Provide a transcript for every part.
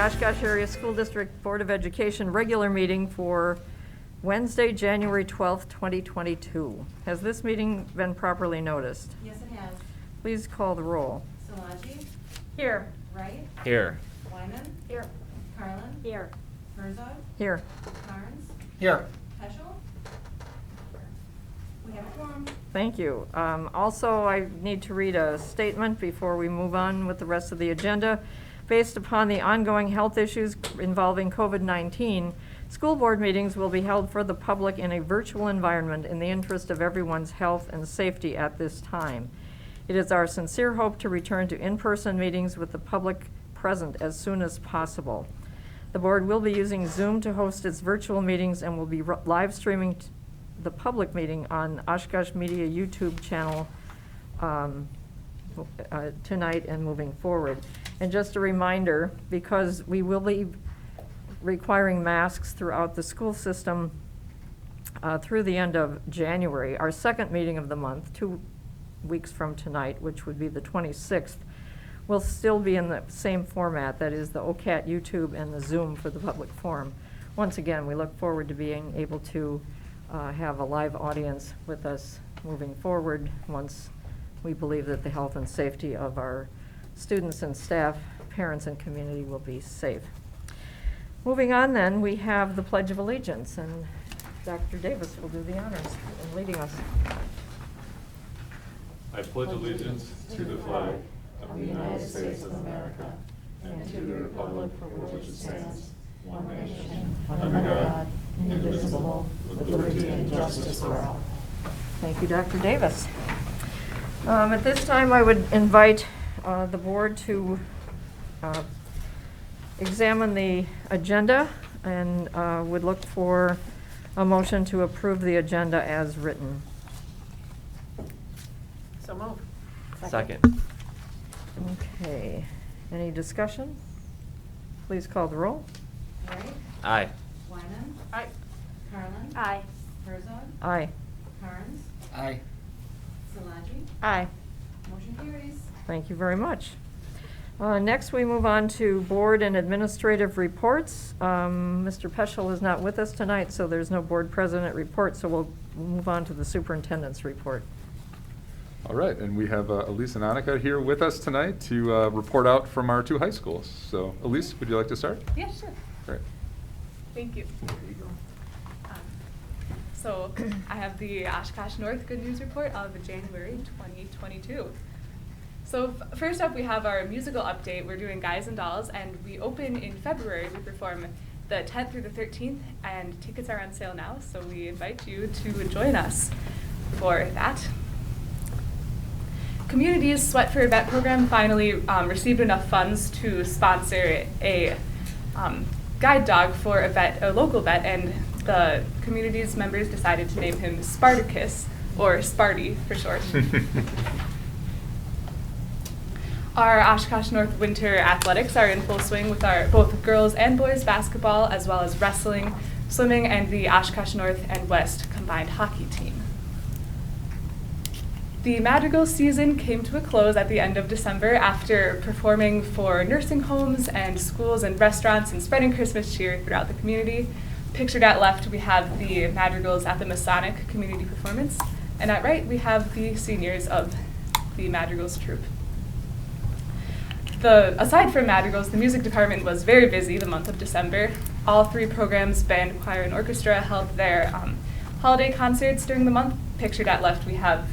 Oshkosh Area School District Board of Education regular meeting for Wednesday, January 12th, 2022. Has this meeting been properly noticed? Yes, it has. Please call the roll. Szilagyi. Here. Wright. Here. Wyman. Here. Carlin. Here. Herzog. Here. Carnes. Here. Peschel. We have a quorum. Thank you. Also, I need to read a statement before we move on with the rest of the agenda. Based upon the ongoing health issues involving COVID-19, school board meetings will be held for the public in a virtual environment in the interest of everyone's health and safety at this time. It is our sincere hope to return to in-person meetings with the public present as soon as possible. The board will be using Zoom to host its virtual meetings and will be live streaming the public meeting on Oshkosh Media YouTube channel tonight and moving forward. And just a reminder, because we will be requiring masks throughout the school system through the end of January, our second meeting of the month, 2 weeks from tonight, which would be the 26th, will still be in the same format, that is the OCAT YouTube and the Zoom for the public forum. Once again, we look forward to being able to have a live audience with us moving forward once we believe that the health and safety of our students and staff, parents and community will be safe. Moving on then, we have the Pledge of Allegiance, and Dr. Davis will do the honors in leading us. I pledge allegiance to the flag of the United States of America and to the republic for which it stands, one nation, under God, indivisible, with liberty and justice for all. Thank you, Dr. Davis. At this time, I would invite the board to examine the agenda and would look for a motion to approve the agenda as written. So move. Second. Okay. Any discussion? Please call the roll. Wright. Aye. Wyman. Aye. Carlin. Aye. Herzog. Aye. Carnes. Aye. Szilagyi. Aye. Motion carries. Thank you very much. Next, we move on to board and administrative reports. Mr. Peschel is not with us tonight, so there's no board president report, so we'll move on to the superintendent's report. All right, and we have Elise and Annika here with us tonight to report out from our 2 high schools. So, Elise, would you like to start? Yeah, sure. Great. Thank you. So I have the Oshkosh North Good News Report of January 2022. So first up, we have our musical update. We're doing Guys and Dolls, and we open in February. We perform the 10th through the 13th, and tickets are on sale now, so we invite you to join us for that. Community's Sweat for a Vet program finally received enough funds to sponsor a guide dog for a local vet, and the community's members decided to name him Spartacus, or Sparty for short. Our Oshkosh North winter athletics are in full swing with our both girls and boys basketball, as well as wrestling, swimming, and the Oshkosh North and West combined hockey team. The Madrigal season came to a close at the end of December after performing for nursing homes and schools and restaurants and spreading Christmas cheer throughout the community. Pictured at left, we have the Madrigals at the Masonic Community Performance, and at right, we have the seniors of the Madrigals troupe. Aside from Madrigals, the music department was very busy the month of December. All 3 programs, band, choir, and orchestra, held their holiday concerts during the month. Pictured at left, we have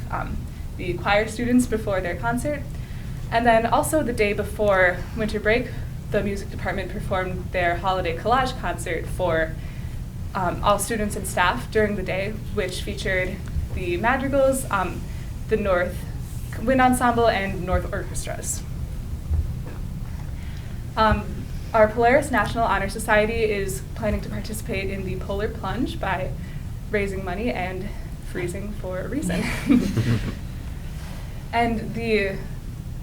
the choir students before their concert. And then also the day before winter break, the music department performed their holiday collage concert for all students and staff during the day, which featured the Madrigals, the North Wind Ensemble, and North Orchestras. Our Polaris National Honor Society is planning to participate in the Polar Plunge by raising money and freezing for a reason. And the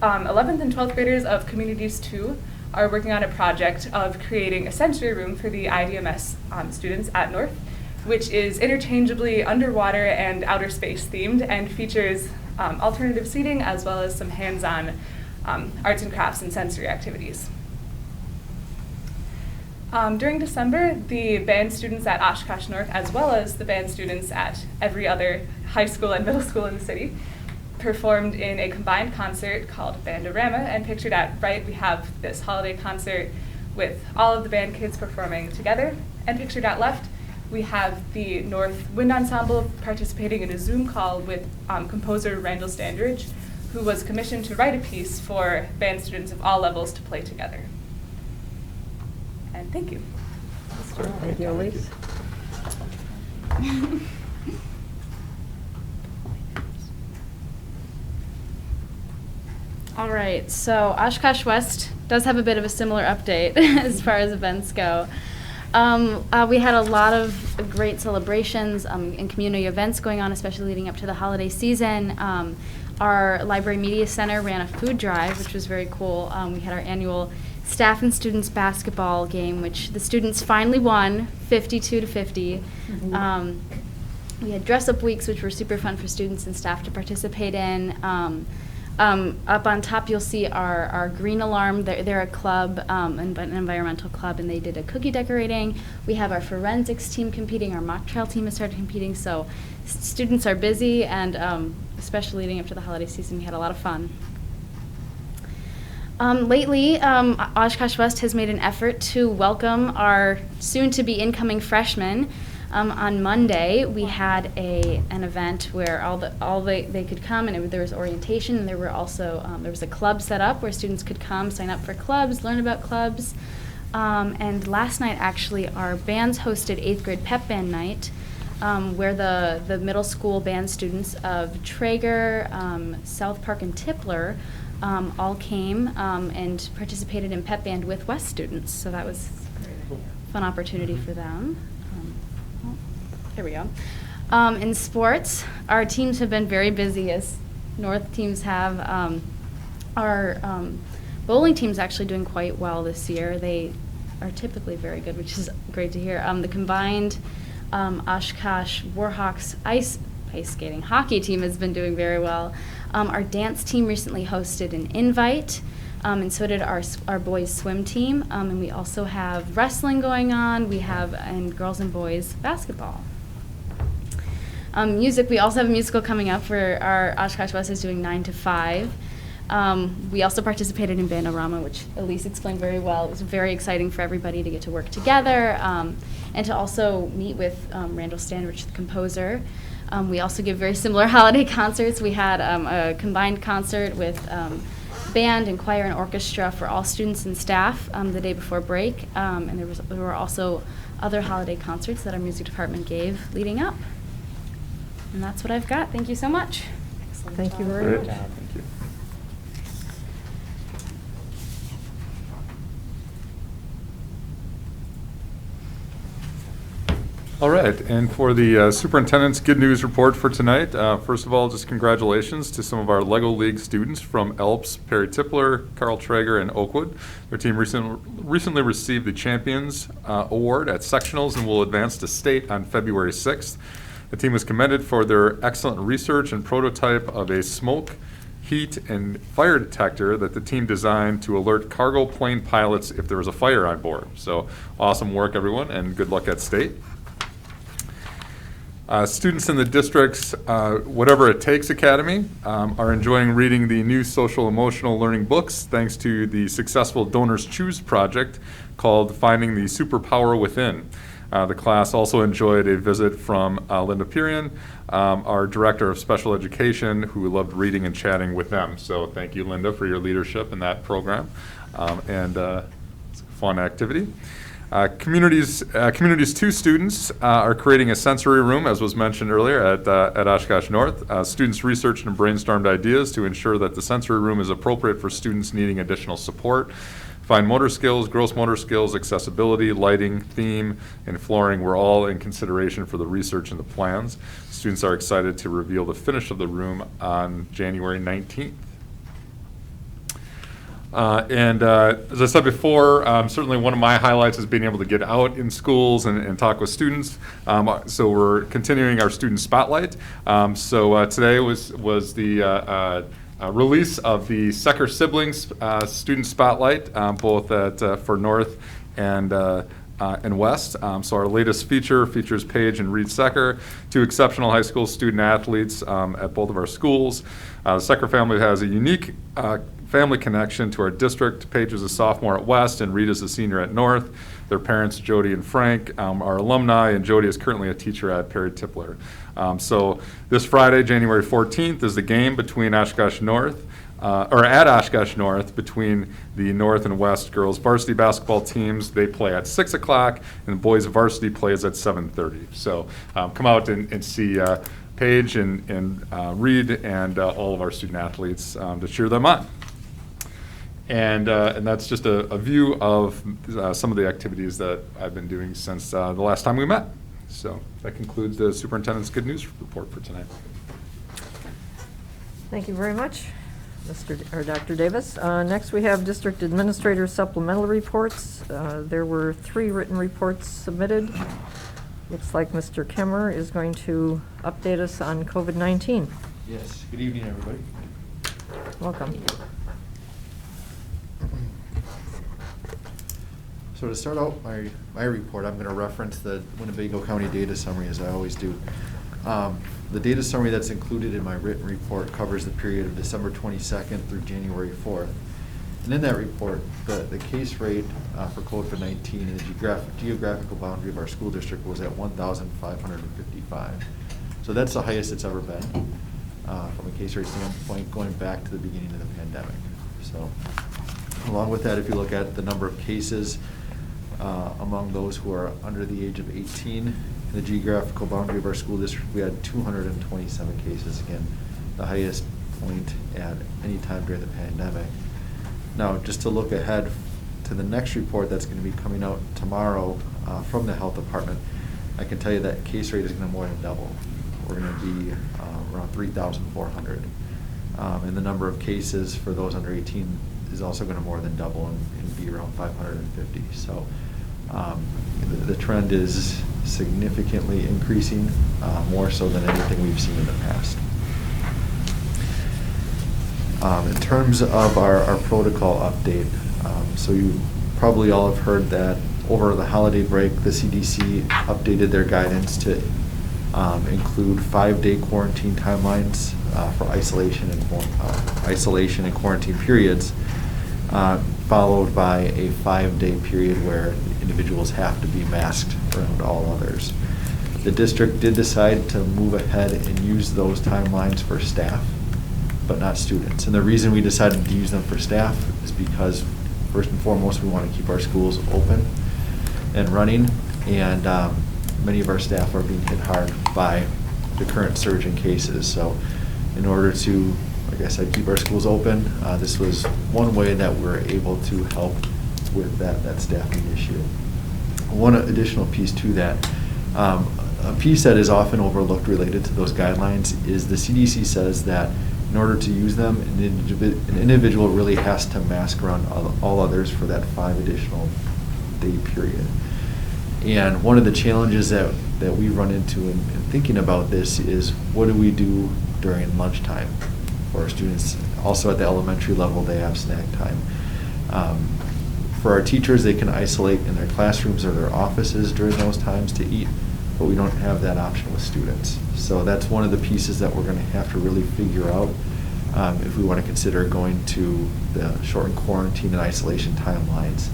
11th and 12th graders of Communities 2 are working on a project of creating a sensory room for the IDMS students at North, which is interchangeably underwater and outer space themed and features alternative seating as well as some hands-on arts and crafts and sensory activities. During December, the band students at Oshkosh North, as well as the band students at every other high school and middle school in the city, performed in a combined concert called Bandorama. And pictured at right, we have this holiday concert with all of the band kids performing together. And pictured at left, we have the North Wind Ensemble participating in a Zoom call with composer Randall Standridge, who was commissioned to write a piece for band students of all levels to play together. And thank you. Thank you, Elise. All right, so Oshkosh West does have a bit of a similar update as far as events go. We had a lot of great celebrations and community events going on, especially leading up to the holiday season. Our Library Media Center ran a food drive, which was very cool. We had our annual staff and students basketball game, which the students finally won 52-50. We had dress-up weeks, which were super fun for students and staff to participate in. Up on top, you'll see our Green Alarm. They're a club, an environmental club, and they did a cookie decorating. We have our forensics team competing. Our mock trial team has started competing. So students are busy, and especially leading up to the holiday season, we had a lot of fun. Lately, Oshkosh West has made an effort to welcome our soon-to-be incoming freshmen. On Monday, we had an event where they could come, and there was orientation, and there were also there was a club set up where students could come, sign up for clubs, learn about clubs. And last night, actually, our bands hosted 8th grade pep band night, where the middle school band students of Traeger, South Park, and Tipler all came and participated in pep band with West students. So that was a fun opportunity for them. Here we go. In sports, our teams have been very busy, as North teams have. Our bowling team's actually doing quite well this year. They are typically very good, which is great to hear. The combined Oshkosh Warhawks ice skating hockey team has been doing very well. Our dance team recently hosted an invite, and so did our boys swim team. And we also have wrestling going on. We have and girls and boys basketball. Music, we also have a musical coming up where our Oshkosh West is doing 9 to 5. We also participated in Bandorama, which Elise explained very well. It was very exciting for everybody to get to work together and to also meet with Randall Standridge, the composer. We also give very similar holiday concerts. We had a combined concert with band and choir and orchestra for all students and staff the day before break. And there were also other holiday concerts that our music department gave leading up. And that's what I've got. Thank you so much. Thank you very much. Thank you. All right, and for the superintendent's good news report for tonight, first of all, just congratulations to some of our LEGO League students from Elps, Perry Tipler, Carl Traeger, and Oakwood. Their team recently received the Champions Award at sectionals and will advance to state on February 6th. The team was commended for their excellent research and prototype of a smoke, heat, and fire detector that the team designed to alert cargo plane pilots if there was a fire on board. So awesome work, everyone, and good luck at state. Students in the district's Whatever It Takes Academy are enjoying reading the new social emotional learning books thanks to the successful Donors Choose project called Finding the Superpower Within. The class also enjoyed a visit from Linda Pirian, our Director of Special Education, who loved reading and chatting with them. So thank you, Linda, for your leadership in that program. It's a fun activity. Communities 2 students are creating a sensory room, as was mentioned earlier, at Oshkosh North. Students researched and brainstormed ideas to ensure that the sensory room is appropriate for students needing additional support. Fine motor skills, gross motor skills, accessibility, lighting, theme, and flooring were all in consideration for the research and the plans. Students are excited to reveal the finish of the room on January 19th. As I said before, certainly one of my highlights is being able to get out in schools and talk with students. So we're continuing our student spotlight. Today was the release of the Secker Siblings Student Spotlight, both for North and and West. So our latest feature features Paige and Reed Secker, two exceptional high school student athletes at both of our schools. The Secker family has a unique family connection to our district. Paige is a sophomore at West and Reed is a senior at North. Their parents, Jody and Frank, are alumni, and Jody is currently a teacher at Perry Tippler. So this Friday, January 14th, is the game between Oshkosh North, at Oshkosh North, between the North and West girls varsity basketball teams. They play at 6 o'clock, and the boys varsity plays at 7:30. So come out and see Paige and Reed and all of our student athletes to cheer them on. And that's just a view of some of the activities that I've been doing since the last time we met. So that concludes the superintendent's good news report for tonight. Thank you very much, Dr. Davis. Next, we have District Administrator Supplemental Reports. There were 3 written reports submitted. Looks like Mr. Kemmer is going to update us on COVID-19. Yes, good evening, everybody. Welcome. So to start out my report, I'm going to reference the Winnebago County data summary, as I always do. The data summary that's included in my written report covers the period of December 22nd through January 4th. And in that report, the case rate for COVID-19 in the geographical boundary of our school district was at 1,555. So that's the highest it's ever been from a case rate standpoint, going back to the beginning of the pandemic. So along with that, if you look at the number of cases among those who are under the age of 18, in the geographical boundary of our school district, we had 227 cases, again, the highest point at any time during the pandemic. Now, just to look ahead to the next report that's going to be coming out tomorrow from the health department, I can tell you that case rate is going to more than double. We're going to be around 3,400. And the number of cases for those under 18 is also going to more than double and be around 550. So the trend is significantly increasing, more so than anything we've seen in the past. In terms of our protocol update, so you probably all have heard that over the holiday break, the CDC updated their guidance to include 5-day quarantine timelines for isolation and quarantine periods, followed by a 5-day period where individuals have to be masked around all others. The district did decide to move ahead and use those timelines for staff, but not students. And the reason we decided to use them for staff is because, first and foremost, we want to keep our schools open and running, and many of our staff are being hit hard by the current surge in cases. So in order to, like I said, keep our schools open, this was one way that we're able to help with that staffing issue. One additional piece to that, a piece that is often overlooked related to those guidelines is the CDC says that in order to use them, an individual really has to mask around all others for that 5 additional day period. And one of the challenges that we run into in thinking about this is, what do we do during lunchtime for our students? Also at the elementary level, they have snack time. For our teachers, they can isolate in their classrooms or their offices during those times to eat, but we don't have that option with students. So that's one of the pieces that we're going to have to really figure out if we want to consider going to the shortened quarantine and isolation timelines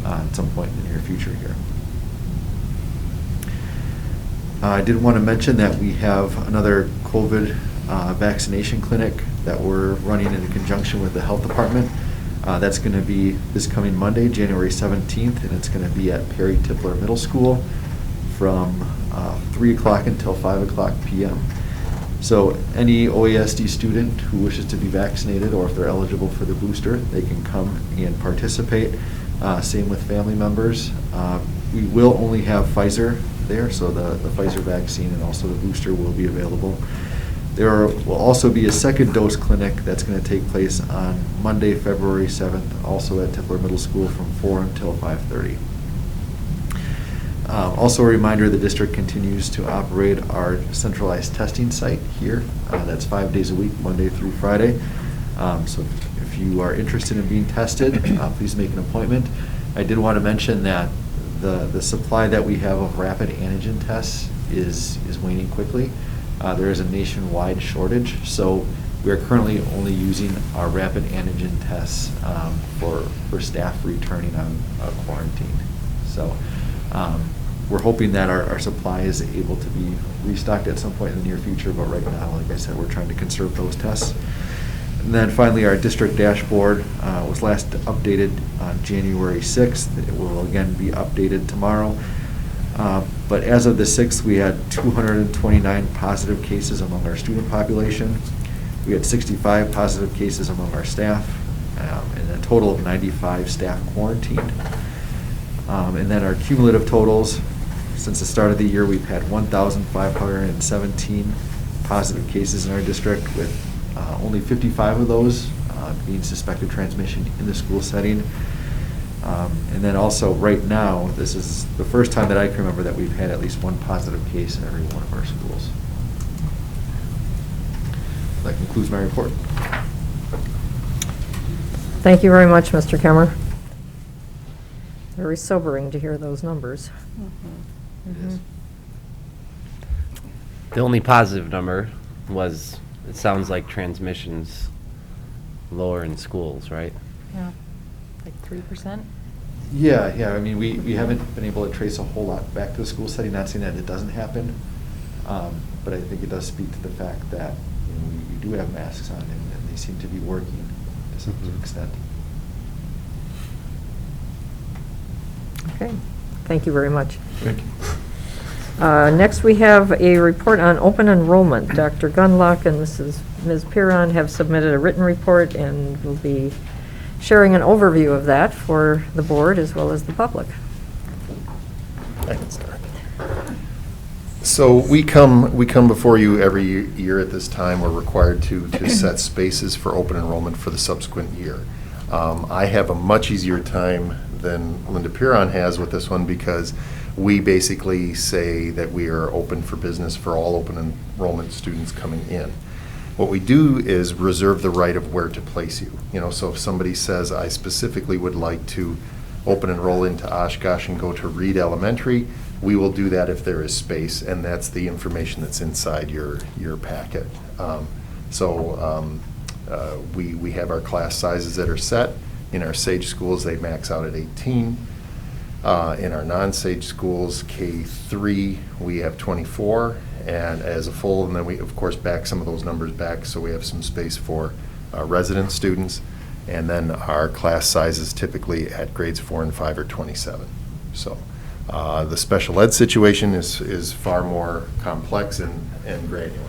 at some point in the near future here. I did want to mention that we have another COVID vaccination clinic that we're running in conjunction with the health department. That's going to be this coming Monday, January 17th, and it's going to be at Perry Tippler Middle School from 3 o'clock until 5 o'clock p.m. So any OASD student who wishes to be vaccinated, or if they're eligible for the booster, they can come and participate. Same with family members. We will only have Pfizer there, so the Pfizer vaccine and also the booster will be available. There will also be a second dose clinic that's going to take place on Monday, February 7th, also at Tippler Middle School from 4 until 5:30. Also a reminder, the district continues to operate our centralized testing site here. That's 5 days a week, Monday through Friday. So if you are interested in being tested, please make an appointment. I did want to mention that the supply that we have of rapid antigen tests is waning quickly. There is a nationwide shortage, so we are currently only using our rapid antigen tests for staff returning on quarantine. So we're hoping that our supply is able to be restocked at some point in the near future, but right now, like I said, we're trying to conserve those tests. And then finally, our district dashboard was last updated on January 6th. It will again be updated tomorrow. But as of the 6th, we had 229 positive cases among our student population. We had 65 positive cases among our staff, and a total of 95 staff quarantined. And then our cumulative totals, since the start of the year, we've had 1,517 positive cases in our district, with only 55 of those being suspected transmission in the school setting. And then also, right now, this is the first time that I can remember that we've had at least one positive case in every one of our schools. That concludes my report. Thank you very much, Mr. Kemmer. Very sobering to hear those numbers. It is. The only positive number was, it sounds like transmissions lower in schools, right? Yeah, like 3%? Yeah, I mean, we haven't been able to trace a whole lot back to the school setting, not saying that it doesn't happen, but I think it does speak to the fact that we do have masks on, and they seem to be working to some extent. Okay, thank you very much. Thank you. Next, we have a report on open enrollment. Dr. Gunlock and Ms. Piron have submitted a written report, and will be sharing an overview of that for the board as well as the public. I can start. So we come before you every year at this time. We're required to set spaces for open enrollment for the subsequent year. I have a much easier time than Linda Piron has with this one, because we basically say that we are open for business for all open enrollment students coming in. What we do is reserve the right of where to place you. So if somebody says, I specifically would like to open enroll into Oshkosh and go to Reed Elementary, we will do that if there is space, and that's the information that's inside your packet. We have our class sizes that are set. In our SAGE schools, they max out at 18. In our non-SAGE schools, K3, we have 24, and as a full, and then we, of course, back some of those numbers back, so we have some space for resident students. And then our class sizes typically at grades 4 and 5 are 27. So the special ed situation is far more complex and granular.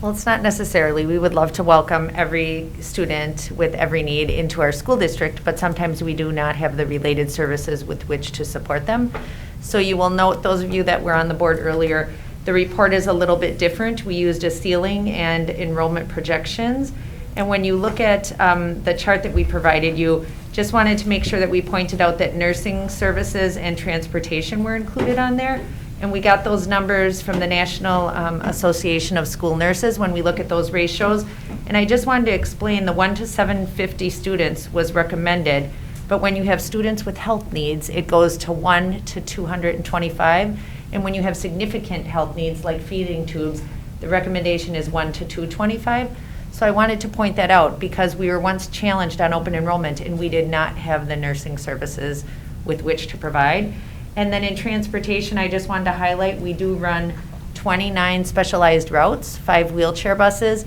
Well, it's not necessarily. We would love to welcome every student with every need into our school district, but sometimes we do not have the related services with which to support them. So you will note, those of you that were on the board earlier, the report is a little bit different. We used a ceiling and enrollment projections. And when you look at the chart that we provided you, just wanted to make sure that we pointed out that nursing services and transportation were included on there. And we got those numbers from the National Association of School Nurses when we look at those ratios. And I just wanted to explain, the 1 to 750 students was recommended, but when you have students with health needs, it goes to 1 to 225. And when you have significant health needs like feeding tubes, the recommendation is 1 to 225. So I wanted to point that out, because we were once challenged on open enrollment and we did not have the nursing services with which to provide. And then in transportation, I just wanted to highlight, we do run 29 specialized routes, 5 wheelchair buses.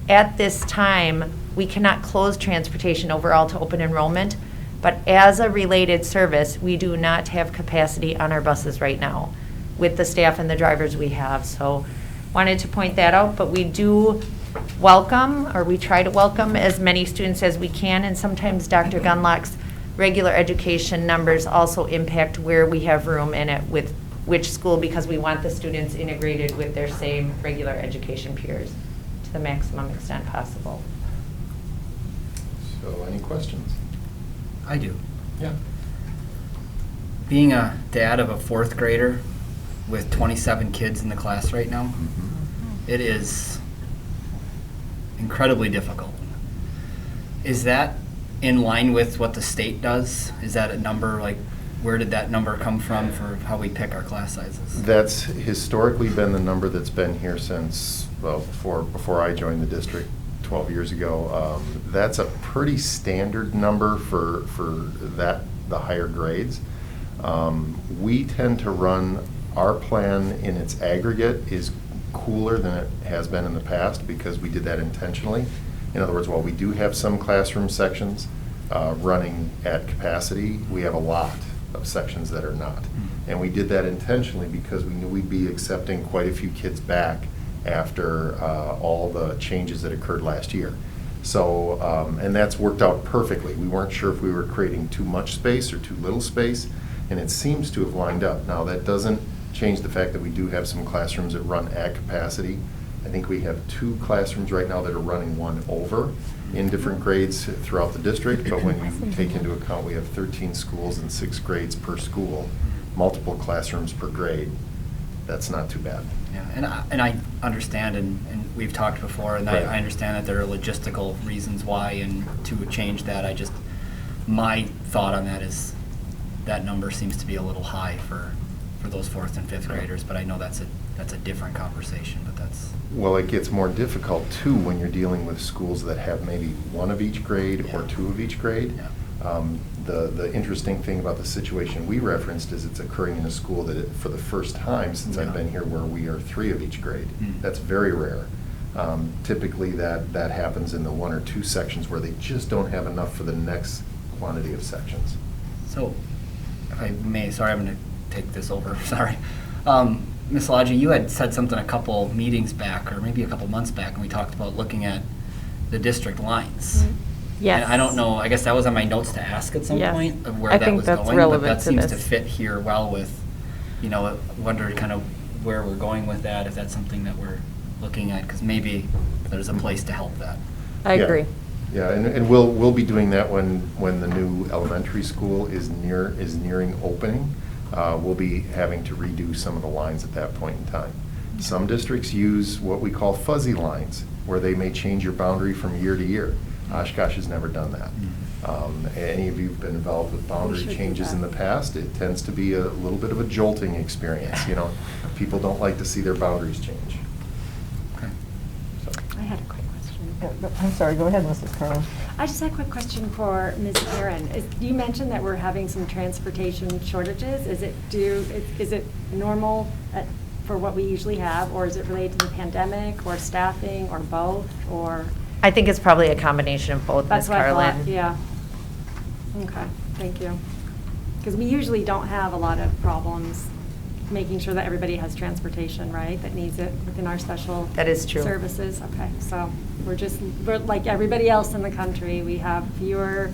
At this time, we cannot close transportation overall to open enrollment, but as a related service, we do not have capacity on our buses right now with the staff and the drivers we have. So wanted to point that out, but we do welcome, or we try to welcome, as many students as we can, and sometimes Dr. Gunlock's regular education numbers also impact where we have room in it with which school, because we want the students integrated with their same regular education peers to the maximum extent possible. So any questions? I do. Yeah. Being a dad of a 4th grader with 27 kids in the class right now, it is incredibly difficult. Is that in line with what the state does? Is that a number like where did that number come from for how we pick our class sizes? That's historically been the number that's been here since, well, before I joined the district 12 years ago. That's a pretty standard number for the higher grades. We tend to run, our plan in its aggregate is cooler than it has been in the past because we did that intentionally. In other words, while we do have some classroom sections running at capacity, we have a lot of sections that are not. And we did that intentionally because we knew we'd be accepting quite a few kids back after all the changes that occurred last year. So, and that's worked out perfectly. We weren't sure if we were creating too much space or too little space, and it seems to have lined up. Now, that doesn't change the fact that we do have some classrooms that run at capacity. I think we have 2 classrooms right now that are running 1 over in different grades throughout the district, but when you take into account we have 13 schools and 6 grades per school, multiple classrooms per grade, that's not too bad. Yeah, and I understand, and we've talked before, and Right. I understand that there are logistical reasons why, and to change that, my thought on that is that number seems to be a little high for those 4th and 5th graders, but I know that's a different conversation, but that's. Well, it gets more difficult too when you're dealing with schools that have maybe 1 of each grade or 2 of each grade. Yeah. The interesting thing about the situation we referenced is it's occurring in a school that for the first time since I've been here where we are 3 of each grade. That's very rare. Typically that happens in the 1 or 2 sections where they just don't have enough for the next quantity of sections. So, if I may, sorry, I'm going to take this over, sorry. Ms. Lodgy, you had said something a couple meetings back, or maybe a couple months back, and we talked about looking at the district lines. Yes. And I don't know, I guess that was on my notes to ask at some Yes. point of where I that think was that's going, but relevant that to seems to this. fit here well with, I wondered kind of where we're going with that, if that's something that we're looking at, because maybe there's a place to help that. I Yeah. agree. Yeah, and we'll be doing that when the new elementary school is nearing opening. We'll be having to redo some of the lines at that point in time. Some districts use what we call fuzzy lines, where they may change your boundary from year to year. Oshkosh has never done that. Any of you who've been involved with boundary changes in the past, it tends to be a little bit of a jolting experience. People don't like to see their boundaries change. Okay. So. I had a quick question. I'm sorry, go ahead, Mrs. Carlin. I just had a quick question for Ms. Aaron. You mentioned that we're having some transportation shortages. Is it normal for what we usually have, or is it related to the pandemic, or staffing, or both, or? I think it's probably a combination of both, That's Ms. what I Carlin. thought, yeah. Okay, thank you. Because we usually don't have a lot of problems making sure that everybody has transportation, right, that needs it within our special That is true. services. Okay, so we're like everybody else in the country. We have fewer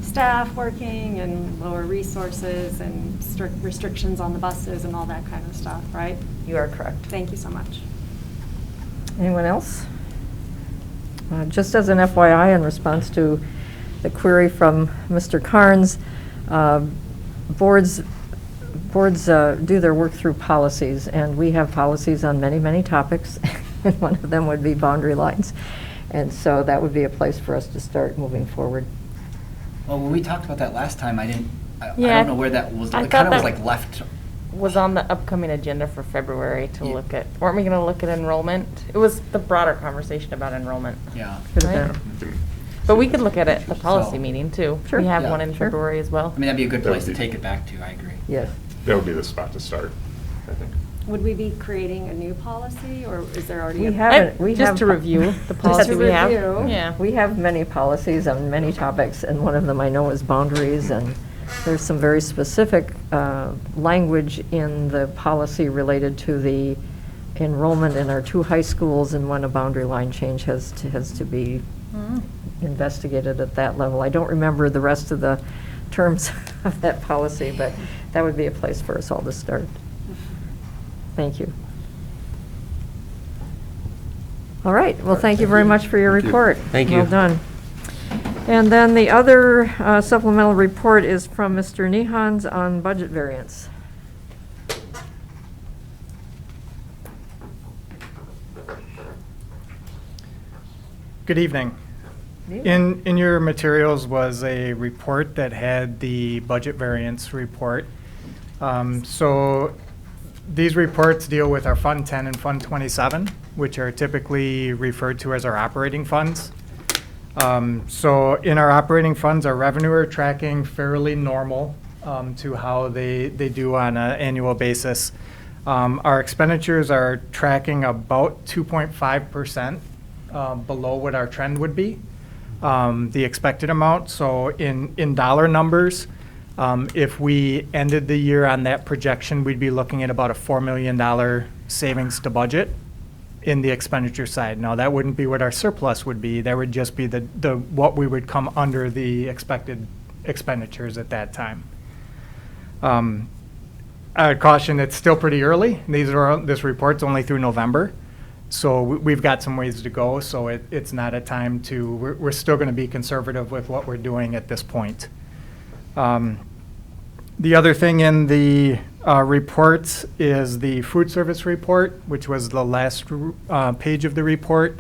staff working and lower resources and strict restrictions on the buses and all that kind of stuff, right? You are correct. Thank you so much. Anyone else? Just as an FYI, in response to the query from Mr. Carnes, boards do their work through policies, and we have policies on many, many topics, and one of them would be boundary lines. And so that would be a place for us to start moving forward. Well, when we talked about that last time, I Yeah, don't know where that was, I it kind thought of was that like left. was on the upcoming agenda for February to Yeah. look at. Weren't we going to look at enrollment? It was the broader conversation about enrollment. Yeah. Could have Right. been. But we could look at it at the policy So- meeting too. Sure. We have Yeah. one in Sure. February as well. I mean, that'd be a good That place would to be- take it back to, I agree. Yes. That would be the spot to start, I think. Would we be creating a new policy, or is there already? We a- haven't, we have. Just to review the Just policy to we have. review. Yeah. We have many policies on many topics, and one of them I know is boundaries, and there's some very specific language in the policy related to the enrollment in our 2 high schools, and when a boundary line change has to be investigated at that level. I don't remember the rest of the terms of that policy, but that would be a place for us all to start. Thank you. All right, well, thank you very much for your Thank you. report. Thank you. Well done. And then the other supplemental report is from Mr. Nihans on budget variance. Good evening. In your materials was a report that had the budget variance report. So these reports deal with our Fund 10 and Fund 27, which are typically referred to as our operating funds. So in our operating funds, our revenue are tracking fairly normal to how they do on an annual basis. Our expenditures are tracking about 2.5% below what our trend would be, the expected amount. So in dollar numbers, if we ended the year on that projection, we'd be looking at about a $4 million savings to budget in the expenditure side. Now, that wouldn't be what our surplus would be. That would just be the what we would come under the expected expenditures at that time. I would caution it's still pretty early. This report's only through November. So we've got some ways to go. So it's not a time to, we're still going to be conservative with what we're doing at this point. The other thing in the reports is the food service report, which was the last page of the report.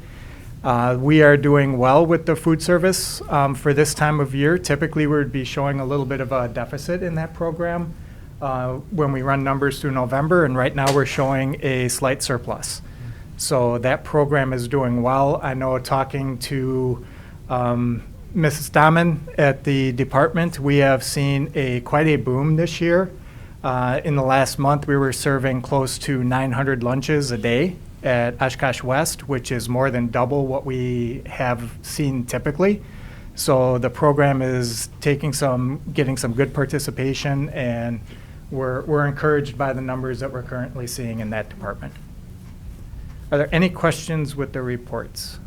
We are doing well with the food service for this time of year. Typically, we would be showing a little bit of a deficit in that program when we run numbers through November, and right now we're showing a slight surplus. So that program is doing well. I know talking to Mrs. Dahman at the department, we have seen quite a boom this year. In the last month, we were serving close to 900 lunches a day at Oshkosh West, which is more than double what we have seen typically. So the program is getting some good participation, and we're encouraged by the numbers that we're currently seeing in that department. Are there any questions with the reports?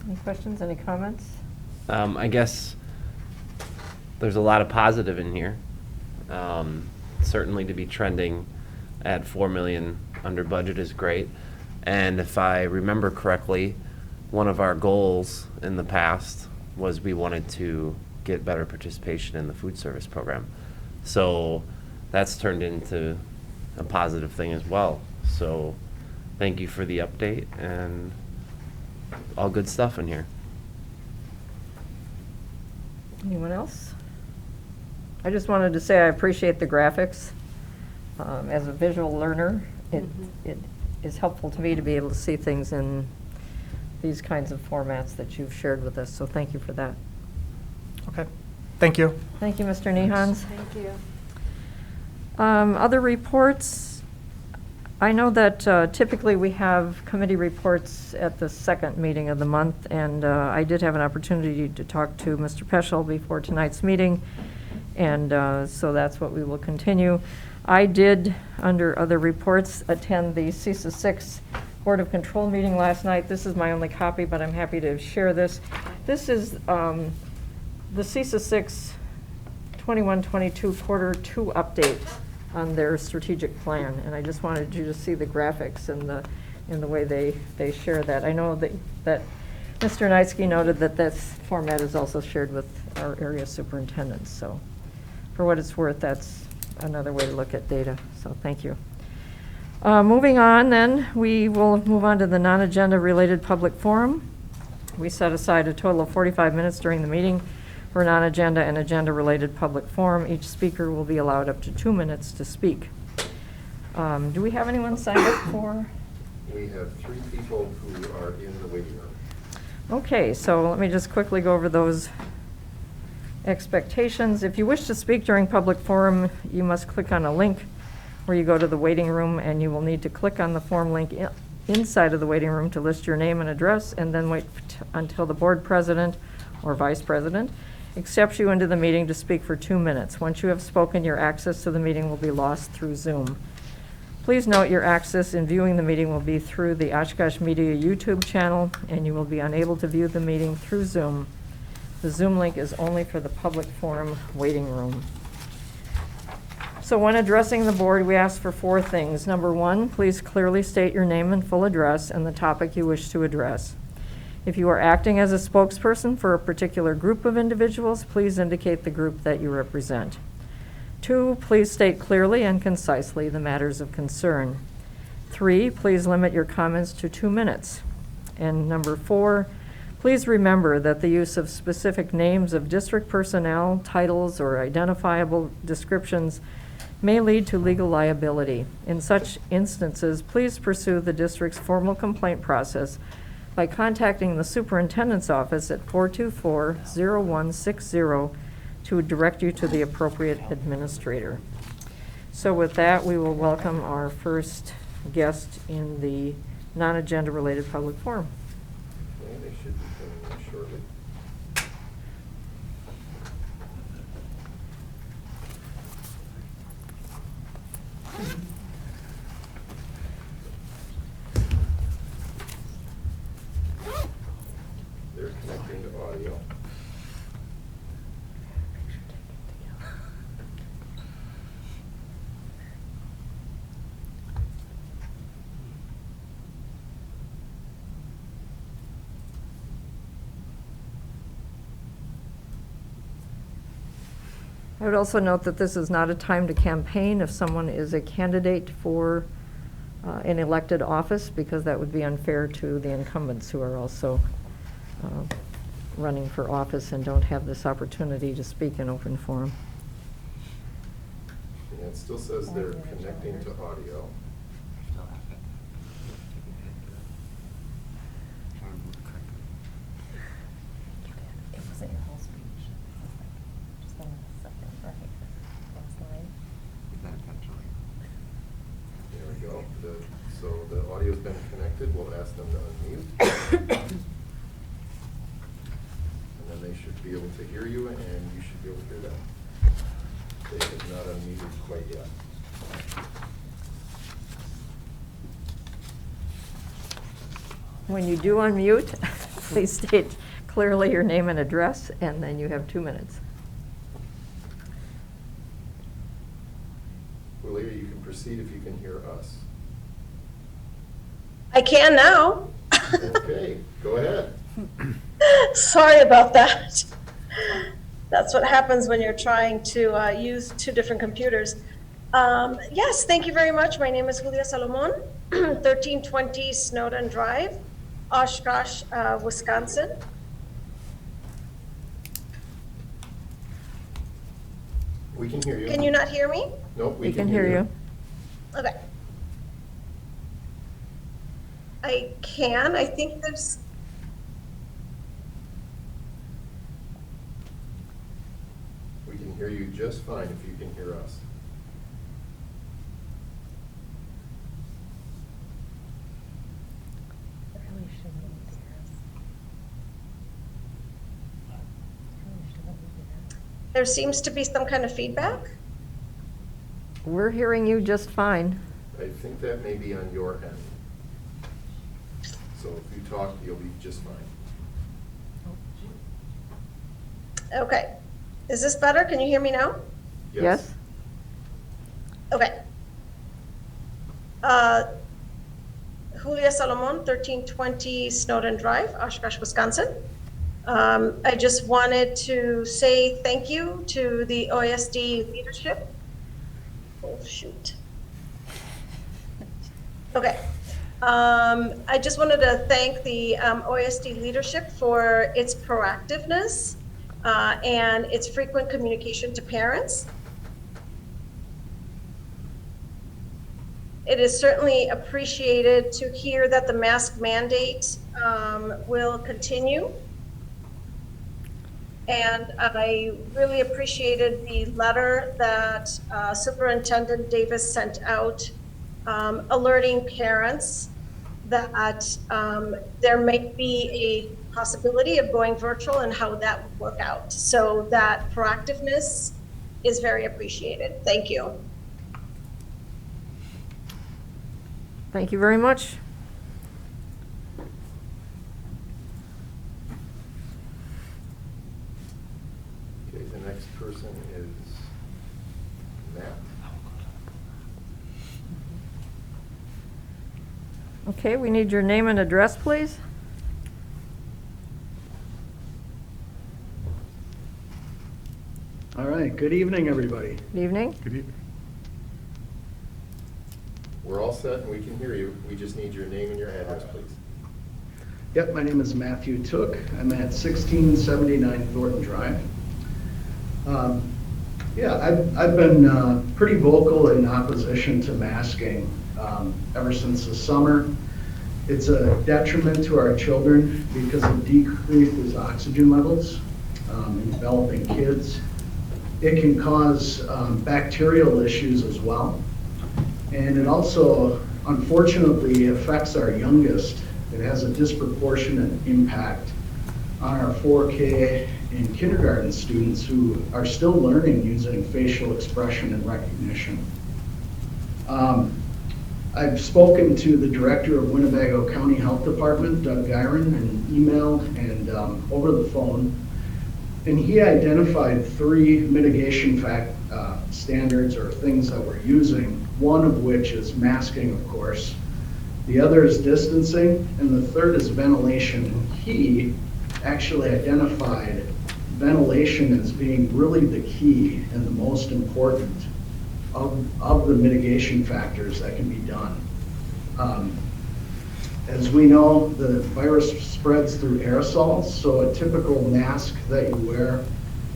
Any questions, any comments? I guess there's a lot of positive in here. Certainly to be trending at 4 million under budget is great. And if I remember correctly, one of our goals in the past was we wanted to get better participation in the food service program. So that's turned into a positive thing as well. So thank you for the update, and all good stuff in here. Anyone else? I just wanted to say I appreciate the graphics. As a visual learner, it is helpful to me to be able to see things in these kinds of formats that you've shared with us, so thank you for that. Okay, thank you. Thank you, Mr. Nehans. Thank you. Other reports, I know that typically we have committee reports at the second meeting of the month, and I did have an opportunity to talk to Mr. Peschel before tonight's meeting, and so that's what we will continue. I did, under other reports, attend the CESA 6 Board of Control meeting last night. This is my only copy, but I'm happy to share this. This is the CESA 6 21-22 Quarter 2 update on their strategic plan, and I just wanted you to see the graphics and the way they share that. I know that Mr. Neitzke noted that this format is also shared with our area superintendents, so for what it's worth, that's another way to look at data, so thank you. Moving on then, we will move on to the non-agenda related public forum. We set aside a total of 45 minutes during the meeting for non-agenda and agenda-related public forum. Each speaker will be allowed up to 2 minutes to speak. Do we have anyone signed up for? We have 3 people who are in the waiting room. Okay, so let me just quickly go over those expectations. If you wish to speak during public forum, you must click on a link where you go to the waiting room, and you will need to click on the form link inside of the waiting room to list your name and address, and then wait until the board president or vice president accepts you into the meeting to speak for 2 minutes. Once you have spoken, your access to the meeting will be lost through Zoom. Please note your access in viewing the meeting will be through the Oshkosh Media YouTube channel, and you will be unable to view the meeting through Zoom. The Zoom link is only for the public forum waiting room. So when addressing the board, we ask for 4 things. Number 1, please clearly state your name and full address and the topic you wish to address. If you are acting as a spokesperson for a particular group of individuals, please indicate the group that you represent. 2, please state clearly and concisely the matters of concern. 3, please limit your comments to 2 minutes. And number 4, please remember that the use of specific names of district personnel, titles, or identifiable descriptions may lead to legal liability. In such instances, please pursue the district's formal complaint process by contacting the superintendent's office at 424-0160 to direct you to the appropriate administrator. So with that, we will welcome our first guest in the non-agenda related public forum. Okay, they should be coming in shortly. They're connecting to audio. I would also note that this is not a time to campaign if someone is a candidate for an elected office, because that would be unfair to the incumbents who are also running for office and don't have this opportunity to speak in open forum. Yeah, it still says they're connecting to audio. It wasn't your whole speech. Just the last second, right? Last line. There we go. So the audio's been connected. We'll ask them to unmute. And then they should be able to hear you, and you should be able to hear them. They have not unmuted quite yet. When you do unmute, please state clearly your name and address, and then you have 2 minutes. Willia, you can proceed if you can hear us. I can now. Okay, go ahead. Sorry about that. That's what happens when you're trying to use 2 different computers. Yes, thank you very much. My name is Julia Salomon, 1320 Snowden Drive, Oshkosh, Wisconsin. We can hear you. Can you not hear me? Nope, We can hear you. Okay. I can. I think there's. We can hear you just fine if you can hear us. There seems to be some kind of feedback. We're hearing you just fine. I think that may be on your end. So if you talk, you'll be just fine. Okay. Is this better? Can you hear me now? Yes? Okay. Julia Salomon, 1320 Snowden Drive, Oshkosh, Wisconsin. I just wanted to say thank you to the OSD leadership. Oh, shoot. Okay. I just wanted to thank the OSD leadership for its proactiveness and its frequent communication to parents. It is certainly appreciated to hear that the mask mandate will continue. And I really appreciated the letter that Superintendent Davis sent out alerting parents that there may be a possibility of going virtual and how that would work out. So that proactiveness is very appreciated. Thank you. Thank you very much. Okay, the next person is Matt. Okay, we need your name and address, please. All right, good evening, everybody. Good evening. Good evening. We're all set and we can hear you. We just need your name and your address, please. Yep, my name is Matthew Took. I'm at 1679 Thornton Drive. Yeah, I've been pretty vocal in opposition to masking ever since the summer. It's a detriment to our children because it decreases oxygen levels in developing kids. It can cause bacterial issues as well. And it also, unfortunately, affects our youngest. It has a disproportionate impact on our 4K and kindergarten students who are still learning using facial expression and recognition. I've spoken to the director of Winnebago County Health Department, Doug Gyron, in email and over the phone, and he identified 3 mitigation standards or things that we're using, one of which is masking, of course. The other is distancing, and the third is ventilation. He actually identified ventilation as being really the key and the most important of the mitigation factors that can be done. As we know, the virus spreads through aerosols, so a typical mask that you wear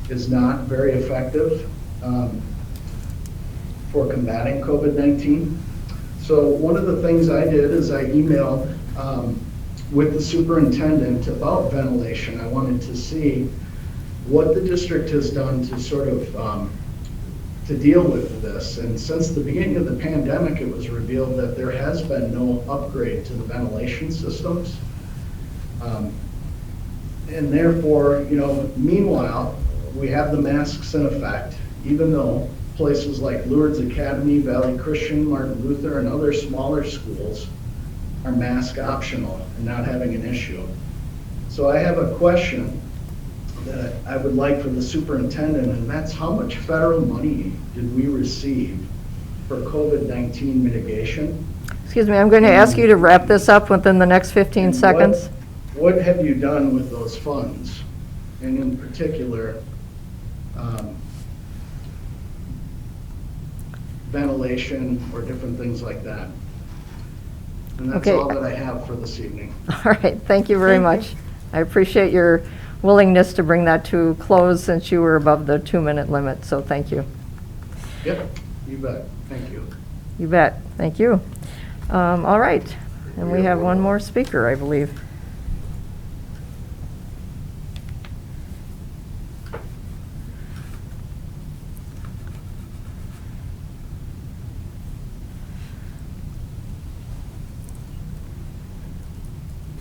is not very effective for combating COVID-19. So one of the things I did is I emailed with the superintendent about ventilation. I wanted to see what the district has done to sort of to deal with this. And since the beginning of the pandemic, it was revealed that there has been no upgrade to the ventilation systems. And therefore, you know, meanwhile, we have the masks in effect, even though places like Lourdes Academy, Valley Christian, Martin Luther, and other smaller schools are mask optional and not having an issue. So I have a question that I would like from the superintendent, and that's how much federal money did we receive for COVID-19 mitigation? Excuse me, I'm going to ask you to wrap this up within the next 15 And seconds. What have you done with those funds? And in particular, ventilation or different things like that. And that's Okay. all that I have for this evening. All right, thank you very much. I appreciate your willingness to bring that to close since you were above the 2-minute limit, so thank you. Yep, you bet. Thank you. You bet, thank you. All right, and we have one more speaker, I believe.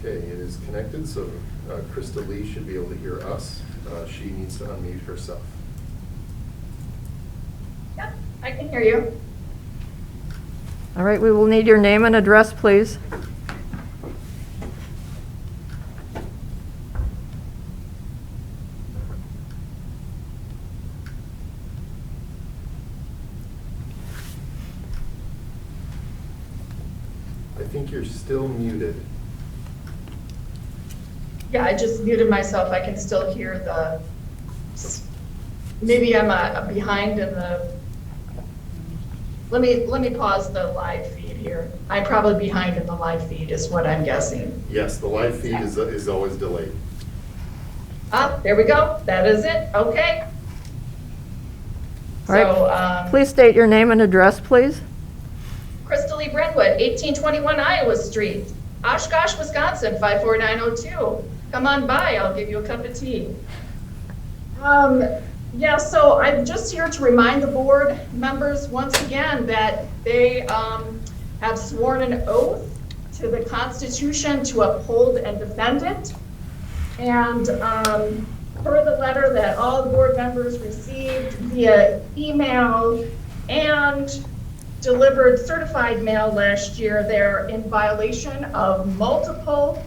Okay, it is connected, so Krista Lee should be able to hear us. She needs to unmute herself. Yep, I can hear you. All right, we will need your name and address, please. I think you're still muted. Yeah, I just muted myself. I can still hear the, maybe I'm behind in the, let me pause the live feed here. I'm probably behind in the live feed is what I'm guessing. Yes, the live feed is always delayed. Ah, there we go. That is it. Okay. All right, please state your name and address, please. Crystal Lee Brentwood, 1821 Iowa Street, Oshkosh, Wisconsin, 54902. Come on by, I'll give you a cup of tea. Yeah, so I'm just here to remind the board members once again that they have sworn an oath to the Constitution to uphold and defend it. And per the letter that all the board members received via email and delivered certified mail last year, they're in violation of multiple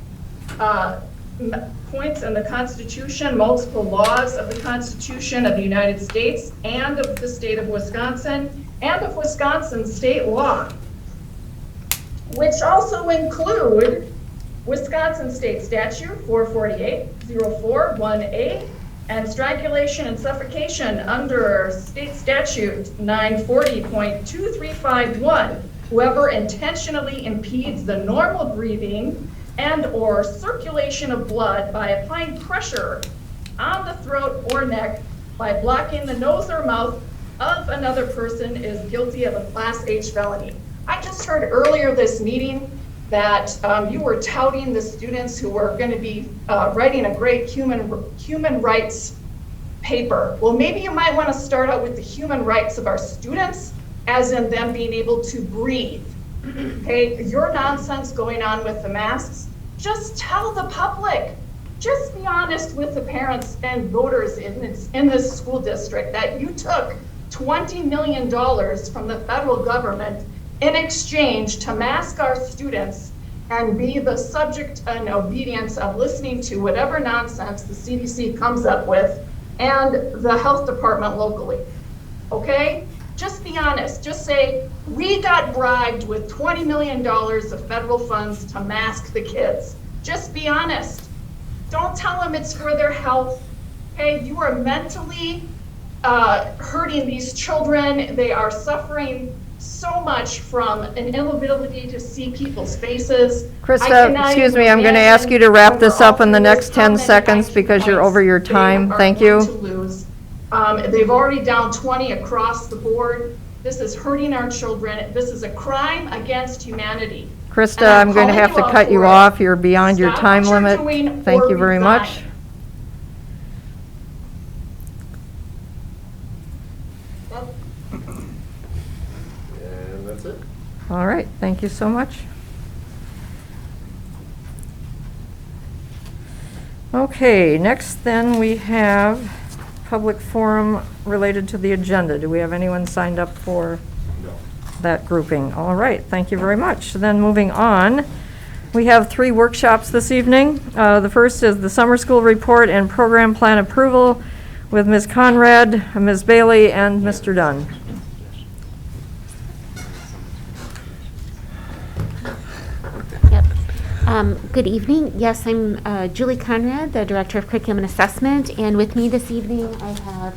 points in the Constitution, multiple laws of the Constitution of the United States and of the state of Wisconsin and of Wisconsin state law, which also include Wisconsin State Statute 448-04-1A and strangulation and suffocation under State Statute 940.2351. Whoever intentionally impedes the normal breathing, and/or circulation of blood by applying pressure on the throat or neck by blocking the nose or mouth of another person is guilty of a Class H felony. I just heard earlier this meeting that you were touting the students who were going to be writing a great human rights paper. Well, maybe you might want to start out with the human rights of our students, as in them being able to breathe. Okay, your nonsense going on with the masks, just tell the public. Just be honest with the parents and voters in this school district that you took $20 million from the federal government in exchange to mask our students and be the subject and obedience of listening to whatever nonsense the CDC comes up with and the health department locally. Okay? Just be honest. Just say, we got bribed with $20 million of federal funds to mask the kids. Just be honest. Don't tell them it's for their health. Okay? You are mentally hurting these children. They are suffering so much from an inability to see people's faces. Krista, excuse me, I'm going to ask you to wrap this up in the next 10 seconds because you're over your time. Thank you. They've already down 20 across the board. This is hurting our children. This is a crime against humanity. Krista, I'm going to have to cut you off. You're beyond your time limit. Thank you very much. And that's it. All right, thank you so much. Okay, next then we have public forum related to the agenda. Do we have anyone signed up for that grouping? All right, thank you very much. Then moving on, we have 3 workshops this evening. The first is the summer school report and program plan approval with Ms. Conrad, Ms. Bailey, and Mr. Dunn. Good evening. Yes, I'm Julie Conrad, the Director of Curriculum and Assessment, and with me this evening I have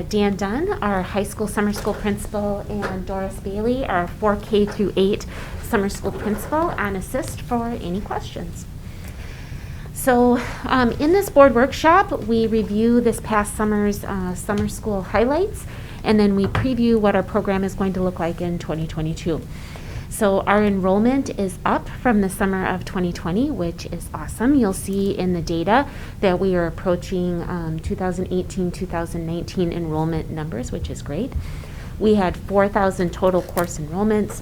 Dan Dunn, our high school summer school principal, and Doris Bailey, our 4K through 8 summer school principal, on assist for any questions. So in this board workshop, we review this past summer's summer school highlights, and then we preview what our program is going to look like in 2022. So our enrollment is up from the summer of 2020, which is awesome. You'll see in the data that we are approaching 2018-2019 enrollment numbers, which is great. We had 4,000 total course enrollments.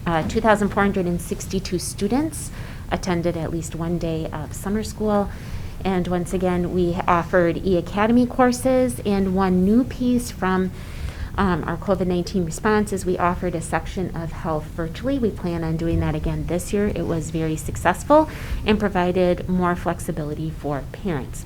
2,462 students attended at least one day of summer school. And once again, we offered EAcademy courses, and one new piece from our COVID-19 response is we offered a section of health virtually. We plan on doing that again this year. It was very successful and provided more flexibility for parents.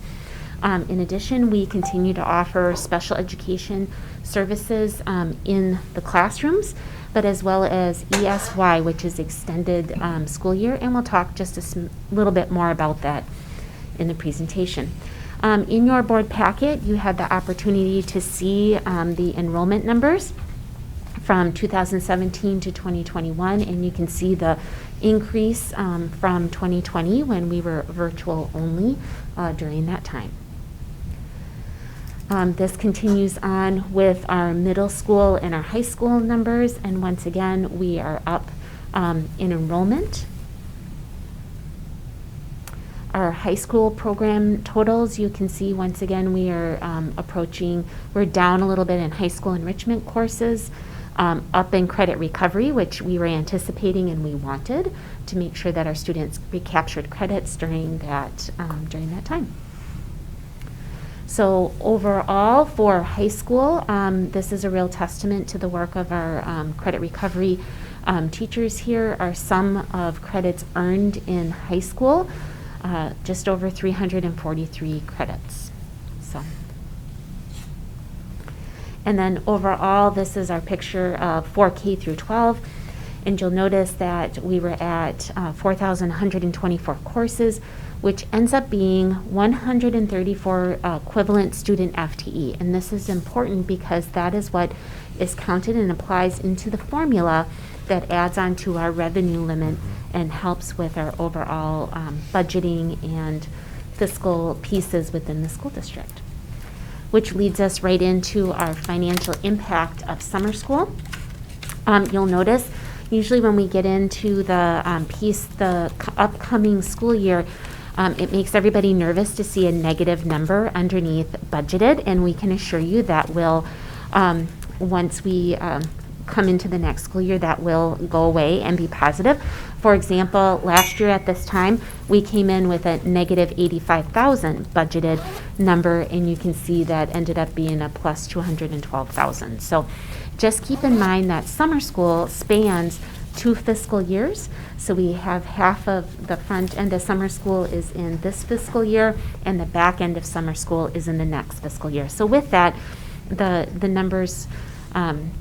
In addition, we continue to offer special education services in the classrooms, but as well as ESY, which is extended school year, and we'll talk just a little bit more about that in the presentation. In your board packet, you had the opportunity to see the enrollment numbers from 2017 to 2021, and you can see the increase from 2020 when we were virtual only during that time. This continues on with our middle school and our high school numbers, and once again, we are up in enrollment. Our high school program totals, you can see once again we are we're down a little bit in high school enrichment courses, up in credit recovery, which we were anticipating and we wanted to make sure that our students recaptured credits during that time. So overall for high school, this is a real testament to the work of our credit recovery teachers here. Our sum of credits earned in high school, just over 343 credits. So, and then overall, this is our picture of 4K through 12, and you'll notice that we were at 4,124 courses, which ends up being 134 equivalent student FTE. And this is important because that is what is counted and applies into the formula that adds on to our revenue limit and helps with our overall budgeting and fiscal pieces within the school district. Which leads us right into our financial impact of summer school. You'll notice, usually when we get into the piece, the upcoming school year, it makes everybody nervous to see a negative number underneath budgeted, and we can assure you that will, once we come into the next school year, that will go away and be positive. For example, last year at this time, we came in with a negative 85,000 budgeted number, and you can see that ended up being a plus 212,000. So just keep in mind that summer school spans 2 fiscal years. So we have half of the front end of summer school is in this fiscal year, and the back end of summer school is in the next fiscal year. So with that, the numbers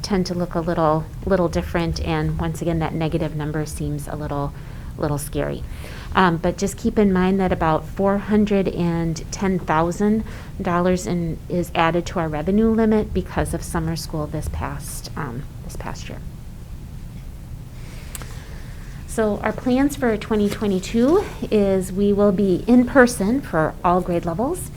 tend to look a little different, and once again, that negative number seems a little scary. But just keep in mind that about $410,000 is added to our revenue limit because of summer school this past year. So our plans for 2022 is we will be in person for all grade levels.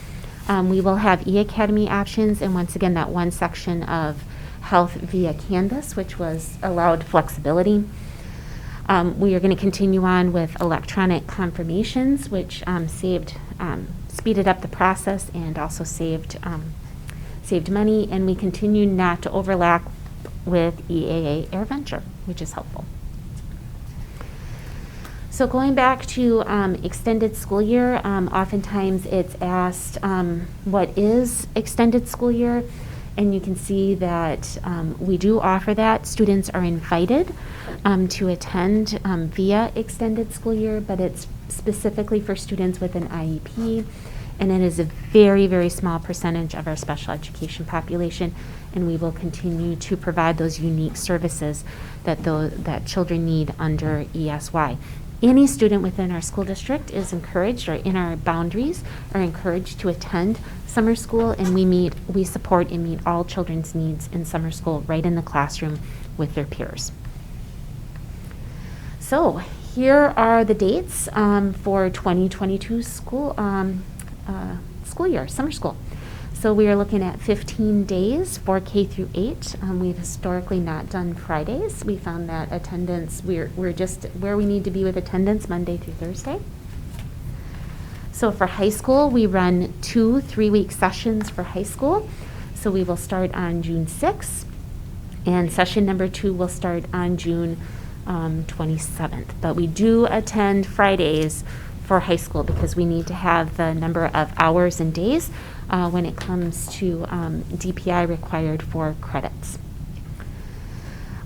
We will have EAcademy options, and once again, that one section of health via Canvas, which was allowed flexibility. We are going to continue on with electronic confirmations, which speeded up the process and also saved money, and we continue not to overlap with EAA AirVenture, which is helpful. So going back to extended school year, oftentimes it's asked, what is extended school year? And you can see that we do offer that. Students are invited to attend via extended school year, but it's specifically for students with an IEP, and it is a very, very small percentage of our special education population, and we will continue to provide those unique services that children need under ESY. Any student within our school district is encouraged, or in our boundaries, are encouraged to attend summer school, and we support and meet all children's needs in summer school right in the classroom with their peers. So here are the dates for 2022 school year, summer school. So we are looking at 15 days for K through 8. We've historically not done Fridays. We found that attendance, we're just where we need to be with attendance Monday through Thursday. So for high school, we run 2 3-week sessions for high school. So we will start on June 6th, and session number 2 will start on June 27th. But we do attend Fridays for high school because we need to have the number of hours and days when it comes to DPI required for credits.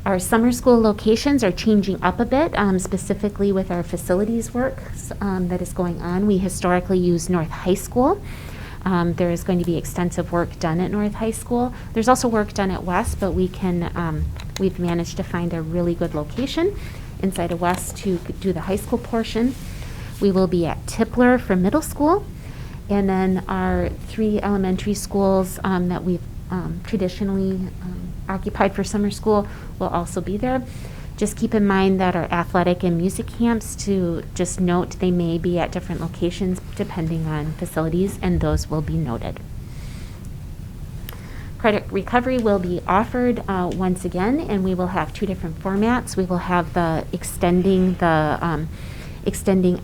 Our summer school locations are changing up a bit, specifically with our facilities work that is going on. We historically use North High School. There is going to be extensive work done at North High School. There's also work done at West, but we've managed to find a really good location inside of West to do the high school portion. We will be at Tipler for middle school, and then our 3 elementary schools that we've traditionally occupied for summer school will also be there. Just keep in mind that our athletic and music camps, to just note, they may be at different locations depending on facilities, and those will be noted. Credit recovery will be offered once again, and we will have 2 different formats. We will have the extending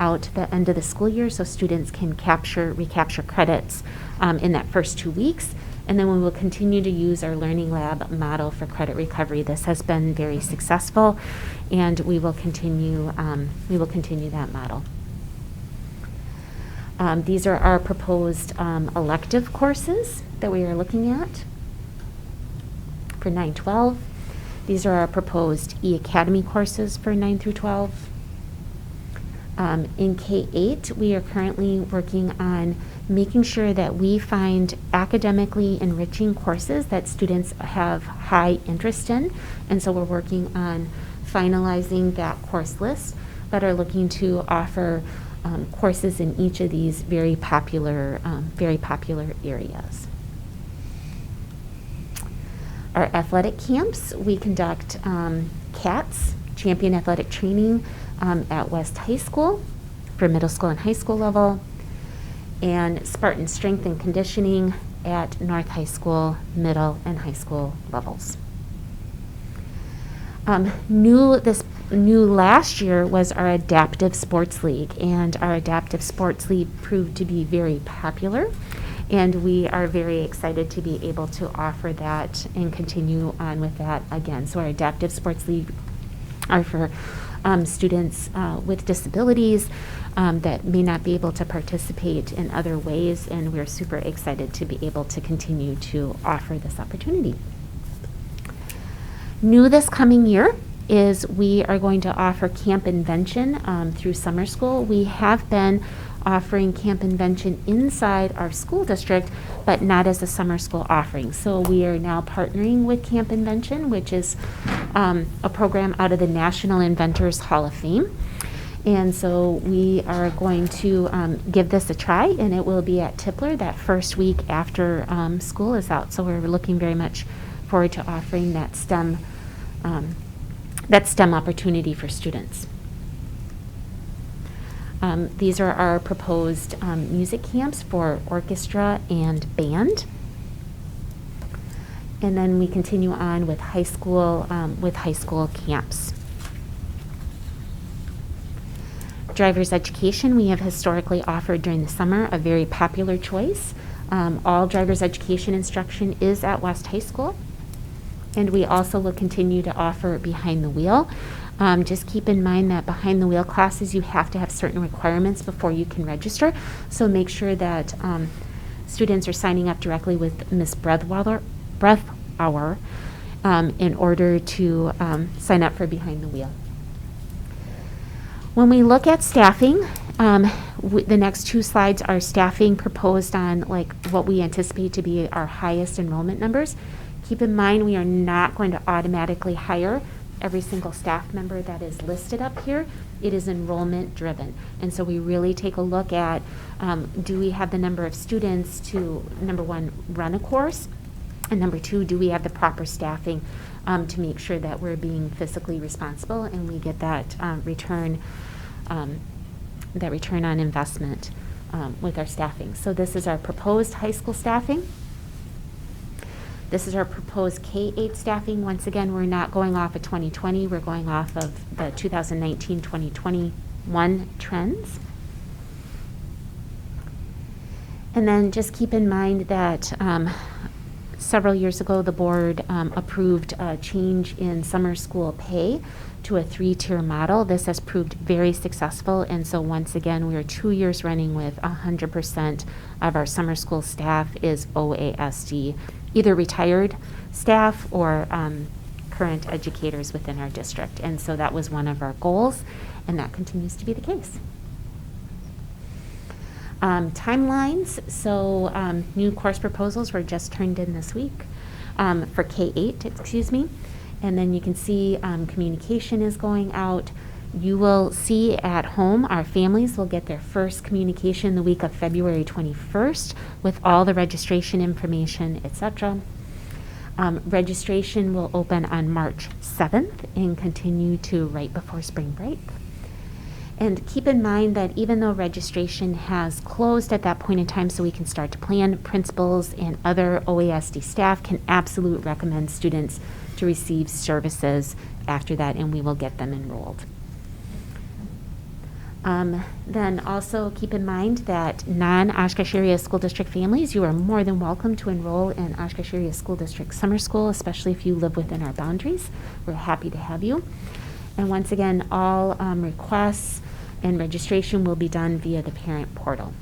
out the end of the school year so students can recapture credits in that first 2 weeks. And then we will continue to use our Learning Lab model for credit recovery. This has been very successful, and we will continue that model. These are our proposed elective courses that we are looking at for 9-12. These are our proposed EAcademy courses for 9 through 12. In K-8, we are currently working on making sure that we find academically enriching courses that students have high interest in, and so we're working on finalizing that course list, but are looking to offer courses in each of these very popular areas. Our athletic camps, we conduct CATs Champion Athletic Training at West High School for middle school and high school level, and Spartan Strength and Conditioning at North High School, middle and high school levels. New last year was our Adaptive Sports League, and our Adaptive Sports League proved to be very popular, and we are very excited to be able to offer that and continue on with that again. So our Adaptive Sports League are for students with disabilities that may not be able to participate in other ways, and we're super excited to be able to continue to offer this opportunity. New this coming year is we are going to offer Camp Invention through summer school. We have been offering Camp Invention inside our school district, but not as a summer school offering. So we are now partnering with Camp Invention, which is a program out of the National Inventors Hall of Fame. And so we are going to give this a try, and it will be at Tipler that first week after school is out. So we're looking very much forward to offering that STEM opportunity for students. These are our proposed music camps for orchestra and band. And then we continue on with high school camps. Driver's education, we have historically offered during the summer, a very popular choice. All driver's education instruction is at West High School. And we also will continue to offer behind the wheel. Just keep in mind that behind the wheel classes, you have to have certain requirements before you can register. So make sure that students are signing up directly with Ms. Breathauer in order to sign up for behind the wheel. When we look at staffing, the next two slides are staffing proposed on what we anticipate to be our highest enrollment numbers. Keep in mind, we are not going to automatically hire every single staff member that is listed up here. It is enrollment driven. And so we really take a look at, do we have the number of students to, number one, run a course? And number two, do we have the proper staffing to make sure that we're being fiscally responsible and we get that return on investment with our staffing. So this is our proposed high school staffing. This is our proposed K-8 staffing. Once again, we're not going off of 2020. We're going off of the 2019-2021 trends. And then just keep in mind that several years ago, the board approved a change in summer school pay to a 3-tier model. This has proved very successful, and so once again, we are 2 years running with 100% of our summer school staff is OASD, either retired staff or current educators within our district. And so that was one of our goals, and that continues to be the case. Timelines, so new course proposals were just turned in this week for K-8, excuse me. And then you can see communication is going out. You will see at home, our families will get their first communication the week of February 21st with all the registration information, etc. Registration will open on March 7th and continue to right before spring break. And keep in mind that even though registration has closed at that point in time so we can start to plan, principals and other OASD staff can absolutely recommend students to receive services after that, and we will get them enrolled. Then also keep in mind that non-Oshkosh area school district families, you are more than welcome to enroll in Oshkosh area school district summer school, especially if you live within our boundaries. We're happy to have you. And once again, all requests and registration will be done via the parent portal.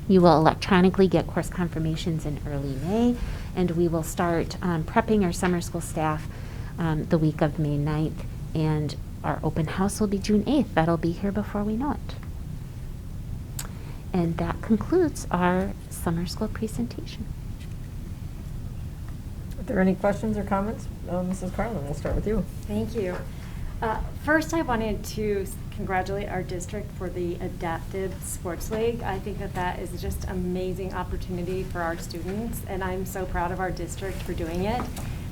You will electronically get course confirmations in early May, and we will start prepping our summer school staff the week of May 9th, and our open house will be June 8th. That'll be here before we know it. And that concludes our summer school presentation. Are there any questions or comments? Mrs. Carlin, we'll start with you. Thank you. First, I wanted to congratulate our district for the Adaptive Sports League. I think that that is just an amazing opportunity for our students, and I'm so proud of our district for doing it.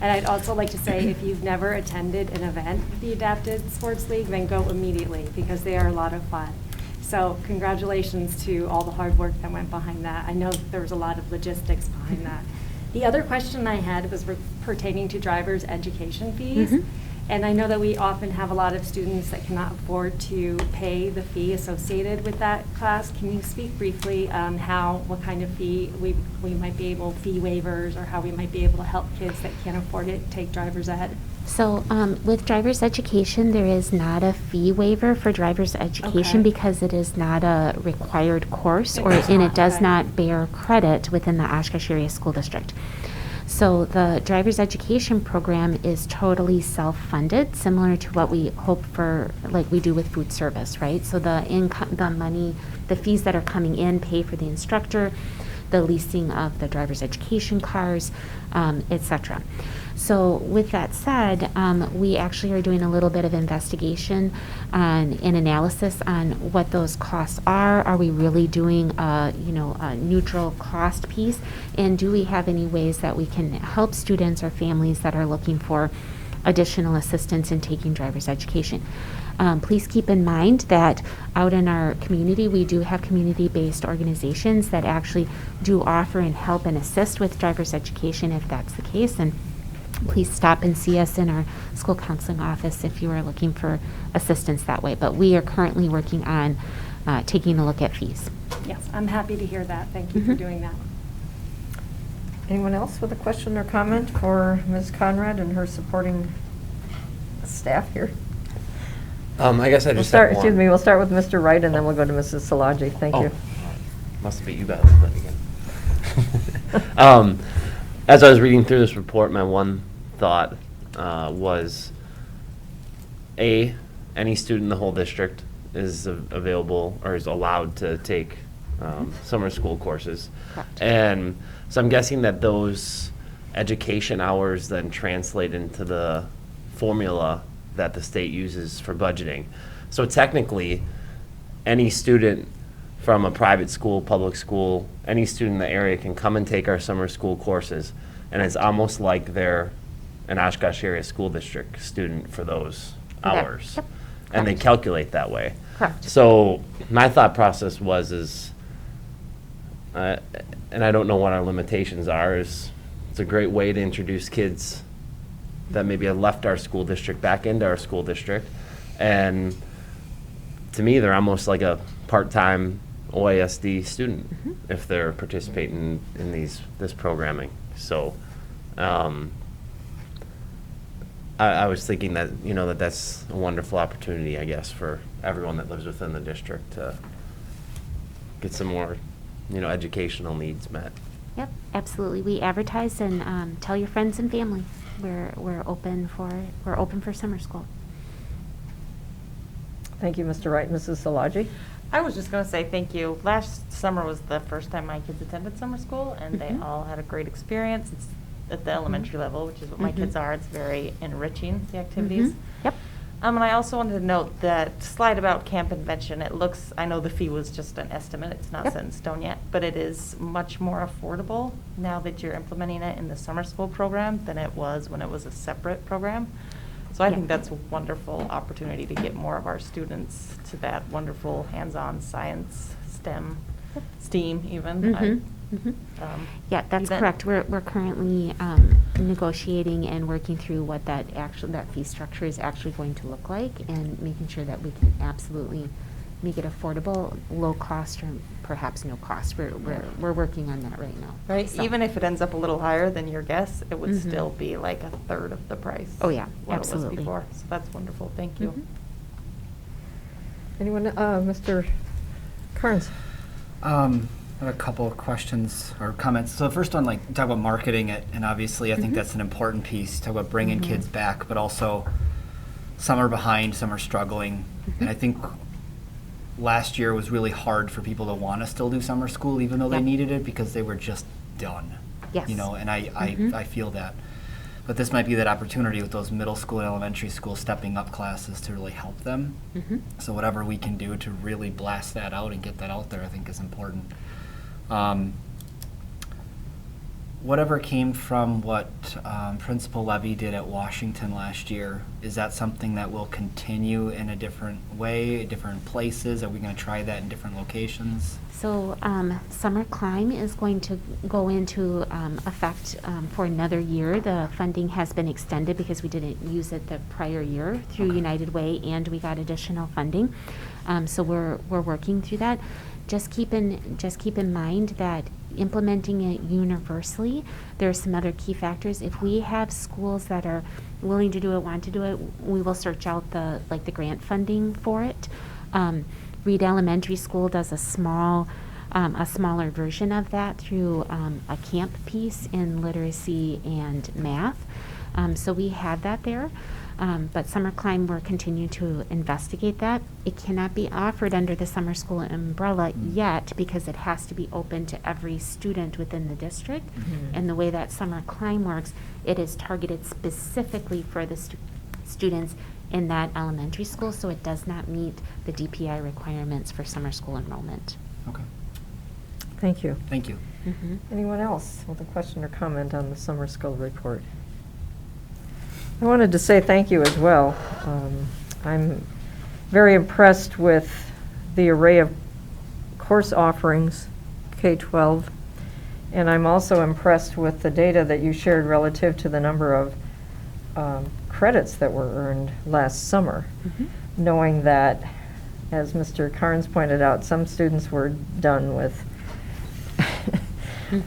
And I'd also like to say, if you've never attended an event with the Adapted Sports League, then go immediately, because they are a lot of fun. So congratulations to all the hard work that went behind that. I know there was a lot of logistics behind that. The other question I had was pertaining to driver's education fees. Mhm. And I know that we often have a lot of students that cannot afford to pay the fee associated with that class. Can you speak briefly on what kind of fee we might be able, fee waivers, or how we might be able to help kids that can't afford it take driver's ed? So with driver's education, there is not a fee waiver for driver's education Okay. because it is not a required course, It and does it not, does okay. not bear credit within the Oshkosh Area School District. So the driver's education program is totally self-funded, similar to what we hope for, like we do with food service, right? So the income, the money, the fees that are coming in pay for the instructor, the leasing of the driver's education cars, etc. So with that said, we actually are doing a little bit of investigation and analysis on what those costs are. Are we really doing a neutral cost piece? And do we have any ways that we can help students or families that are looking for additional assistance in taking driver's education? Please keep in mind that out in our community, we do have community-based organizations that actually do offer and help and assist with driver's education if that's the case. And please stop and see us in our school counseling office if you are looking for assistance that way. But we are currently working on taking a look at fees. Yes, I'm happy to hear that. Thank you for doing that. Anyone else with a question or comment for Ms. Conrad and her supporting staff here? I guess I We'll just start, have one. excuse me, we'll start with Mr. Wright and then we'll go to Mrs. Salaji. Thank you. Must be you guys then again. As I was reading through this report, my one thought was, any student in the whole district is available or is allowed to take summer school courses. Correct. And so I'm guessing that those education hours then translate into the formula that the state uses for budgeting. So technically, any student from a private school, public school, any student in the area can come and take our summer school courses, and it's almost like they're an Oshkosh Area School District student for those hours. Yep. And they calculate that way. Correct. So my thought process was, and I don't know what our limitations are, it's a great way to introduce kids that maybe have left our school district back into our school district. And to me, they're almost like a part-time OASD student if they're participating in this programming. So I was thinking that, that's a wonderful opportunity, I guess, for everyone that lives within the district to get some more, educational needs met. Yep, absolutely. We advertise and tell your friends and family we're open for summer school. Thank you, Mr. Wright. Mrs. Salaji? I was just going to say thank you. Last summer was the first time my kids attended summer school, and they all had a great experience. It's at the elementary level, which is what my kids are. It's very enriching, the activities. Yep. And I also wanted to note that slide about Camp Invention. It looks, I know the fee was just an estimate. It's not set in stone yet, but it is much more affordable now that you're implementing it in the summer school program than it was when it was a separate program. So I think that's a wonderful opportunity to get more of our students to that wonderful hands-on science, STEAM even. Yeah, that's event. correct. We're currently negotiating and working through what that fee structure is actually going to look like, and making sure that we can absolutely make it affordable, low cost, or perhaps no cost. We're working on that right now. Right, So- even if it ends up a little higher than your guess, it would still be like a third of the price. Oh, yeah, what it was absolutely. before. So that's wonderful, thank you. Anyone, Mr. Kearns? I have a couple of questions or comments. So the first one, talk about marketing it, and obviously I think that's an important piece. Talk about bringing kids back, but also some are behind, some are struggling. And I think last year was really hard for people to want to still do summer school, even though they needed it, because they were just done. Yes. And I feel that. But this might be that opportunity with those middle school and elementary school stepping up classes to really help them. So whatever we can do to really blast that out and get that out there, I think is important. whatever came from what Principal Levy did at Washington last year, is that something that will continue in a different way, different places? Are we going to try that in different locations? So Summer Climb is going to go into effect for another year. The funding has been extended because we didn't use it the prior year through United Way, and we got additional funding. So we're working through that. Just keep in mind that implementing it universally, there are some other key factors. If we have schools that are willing to do it, want to do it, we will search out the grant funding for it. Reed Elementary School does a smaller version of that through a camp piece in literacy and math. So we have that there. But Summer Climb, we're continuing to investigate that. It cannot be offered under the summer school umbrella yet because it has to be open to every student within the district. And the way that Summer Climb works, it is targeted specifically for the students in that elementary school, so it does not meet the DPI requirements for summer school enrollment. Okay. Thank you. Thank you. Anyone else with a question or comment on the summer school report? I wanted to say thank you as well. I'm very impressed with the array of course offerings, K-12, and I'm also impressed with the data that you shared relative to the number of credits that were earned last summer, knowing that, as Mr. Carnes pointed out, some students were done with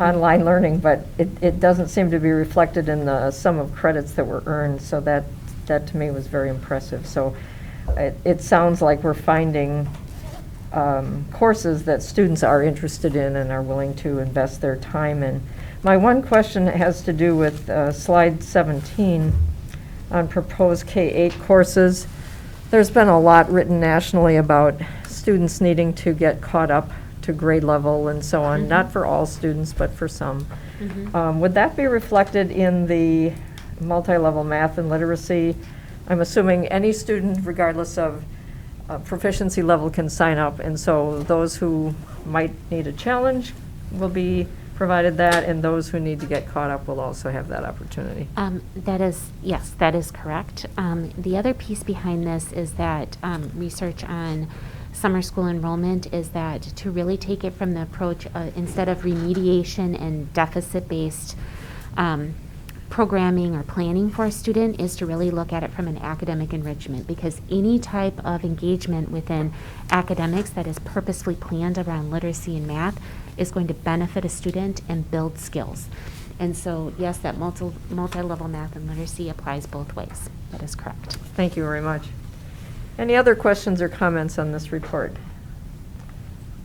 online learning, but it doesn't seem to be reflected in the sum of credits that were earned, so that to me was very impressive. So it sounds like we're finding courses that students are interested in and are willing to invest their time in. My one question has to do with slide 17 on proposed K-8 courses. There's been a lot written nationally about students needing to get caught up to grade level and so on, not for all students, but for some. Would that be reflected in the multi-level math and literacy? I'm assuming any student, regardless of proficiency level, can sign up, and so those who might need a challenge will be provided that, and those who need to get caught up will also have that opportunity. Yes, that is correct. The other piece behind this is that research on summer school enrollment is that to really take it from the approach, instead of remediation and deficit-based programming or planning for a student, is to really look at it from an academic enrichment, because any type of engagement within academics that is purposefully planned around literacy and math is going to benefit a student and build skills. And so, yes, that multi-level math and literacy applies both ways. That is correct. Thank you very much. Any other questions or comments on this report?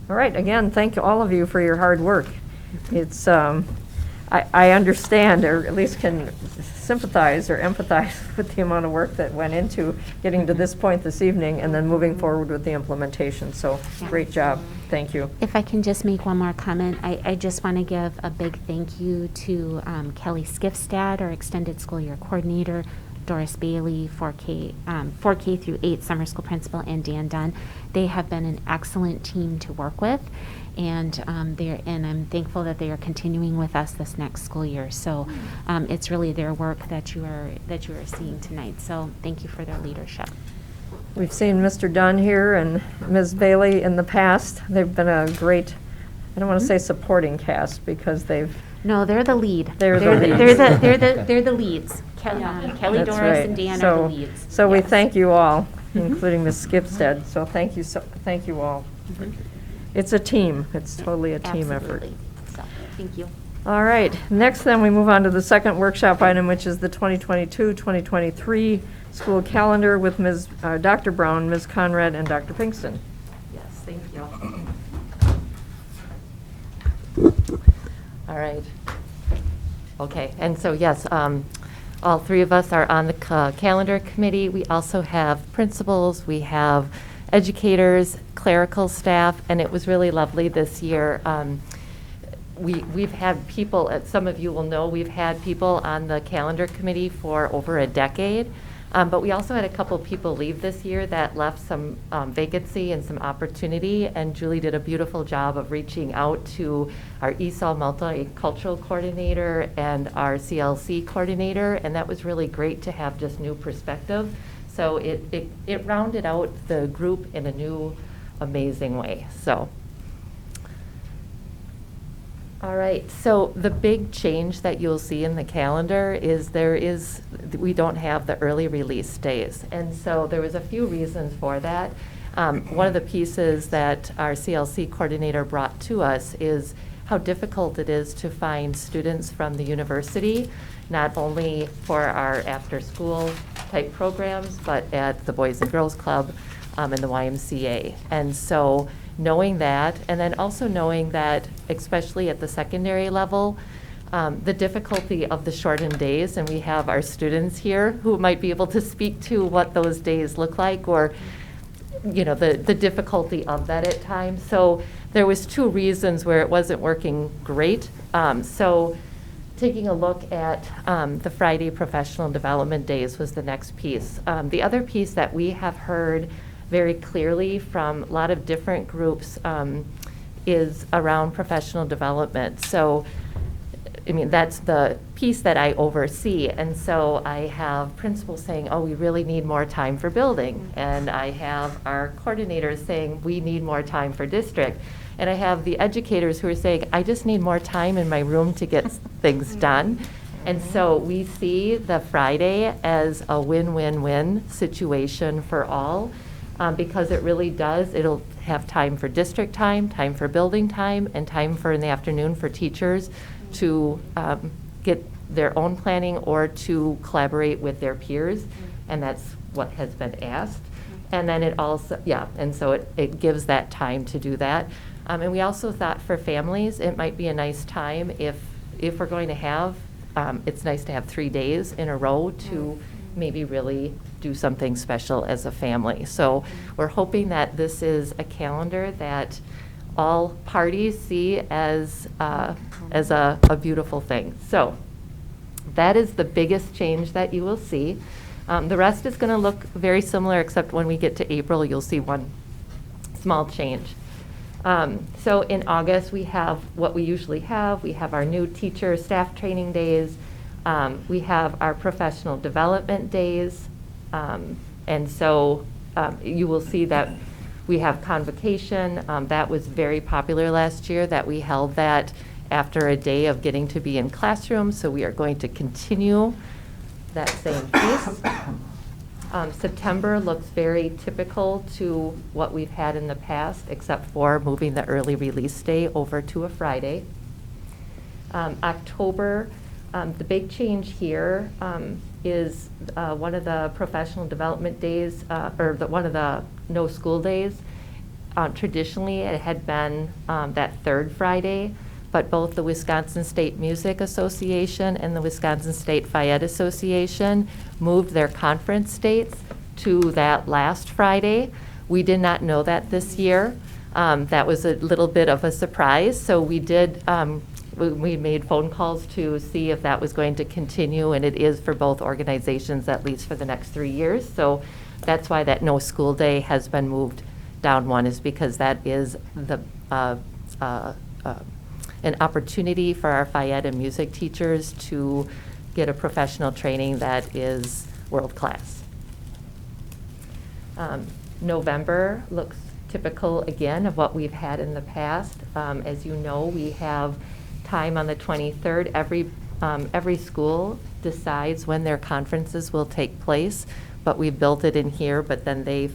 All right, again, thank all of you for your hard work. It's, I understand, or at least can sympathize or empathize with the amount of work that went into getting to this point this evening and then moving forward with the implementation. So great job. Thank you. If I can just make one more comment, I just want to give a big thank you to Kelly Skifstad, our extended school year coordinator, Doris Bailey, 4K through 8 summer school principal, and Dan Dunn. They have been an excellent team to work with, and I'm thankful that they are continuing with us this next school year. So it's really their work that you are seeing tonight. So thank you for their leadership. We've seen Mr. Dunn here and Ms. Bailey in the past. They've been a great, I don't want to say supporting cast, because they've. No, they're the lead. They're the leads. They're the leads. Kelly, That's Doris, right. and Dan So- are the leads. So we Yes. thank you all, including Ms. Skipstead. So thank you all. It's a team. It's totally a team effort. Absolutely. So, thank you. All right. Next, then, we move on to the second workshop item, which is the 2022-2023 school calendar with Dr. Brown, Ms. Conrad, and Dr. Pinkston. Yes, thank you. All right. Okay, and so yes, all three of us are on the calendar committee. We also have principals, we have educators, clerical staff, and it was really lovely this year. We've had people, as some of you will know, we've had people on the calendar committee for over a decade. But we also had a couple people leave this year that left some vacancy and some opportunity, and Julie did a beautiful job of reaching out to our ESOL multicultural coordinator and our CLC coordinator, and that was really great to have just new perspective. So it rounded out the group in a new, amazing way. So. All right, so the big change that you'll see in the calendar is we don't have the early release days. And so there was a few reasons for that. One of the pieces that our CLC coordinator brought to us is how difficult it is to find students from the university, not only for our after-school type programs, but at the Boys and Girls Club and the YMCA. And so knowing that, and then also knowing that, especially at the secondary level, the difficulty of the shortened days, and we have our students here who might be able to speak to what those days look like, or the difficulty of that at times. So there was two reasons where it wasn't working great. So taking a look at the Friday professional development days was the next piece. The other piece that we have heard very clearly from a lot of different groups is around professional development. So, I mean, that's the piece that I oversee. And so I have principals saying, oh, we really need more time for building. And I have our coordinators saying, we need more time for district. And I have the educators who are saying, I just need more time in my room to get things done. And so we see the Friday as a win-win-win situation for all. Because it really does, it'll have time for district time for building time, and time for in the afternoon for teachers to get their own planning or to collaborate with their peers, and that's what has been asked. And then it also, and so it gives that time to do that. And we also thought for families, it might be a nice time if we're going to have, it's nice to have 3 days in a row to maybe really do something special as a family. So we're hoping that this is a calendar that all parties see as a beautiful thing. So that is the biggest change that you will see. The rest is going to look very similar, except when we get to April, you'll see one small change. So in August, we have what we usually have. We have our new teacher staff training days. We have our professional development days. And so you will see that we have convocation. That was very popular last year, that we held that after a day of getting to be in classrooms. So we are going to continue that same piece. September looks very typical to what we've had in the past, except for moving the early release day over to a Friday. October, the big change here is one of the professional development days, or one of the no school days. Traditionally, it had been that third Friday, but both the Wisconsin State Music Association and the Wisconsin State Fayette Association moved their conference dates to that last Friday. We did not know that this year. That was a little bit of a surprise, so we did we made phone calls to see if that was going to continue, and it is for both organizations, at least for the next 3 years. So that's why that no school day has been moved down one, is because that is the an opportunity for our Fayette and music teachers to get a professional training that is world-class. November looks typical again of what we've had in the past. As you know, we have time on the 23rd. Every school decides when their conferences will take place, but we built it in here, but then they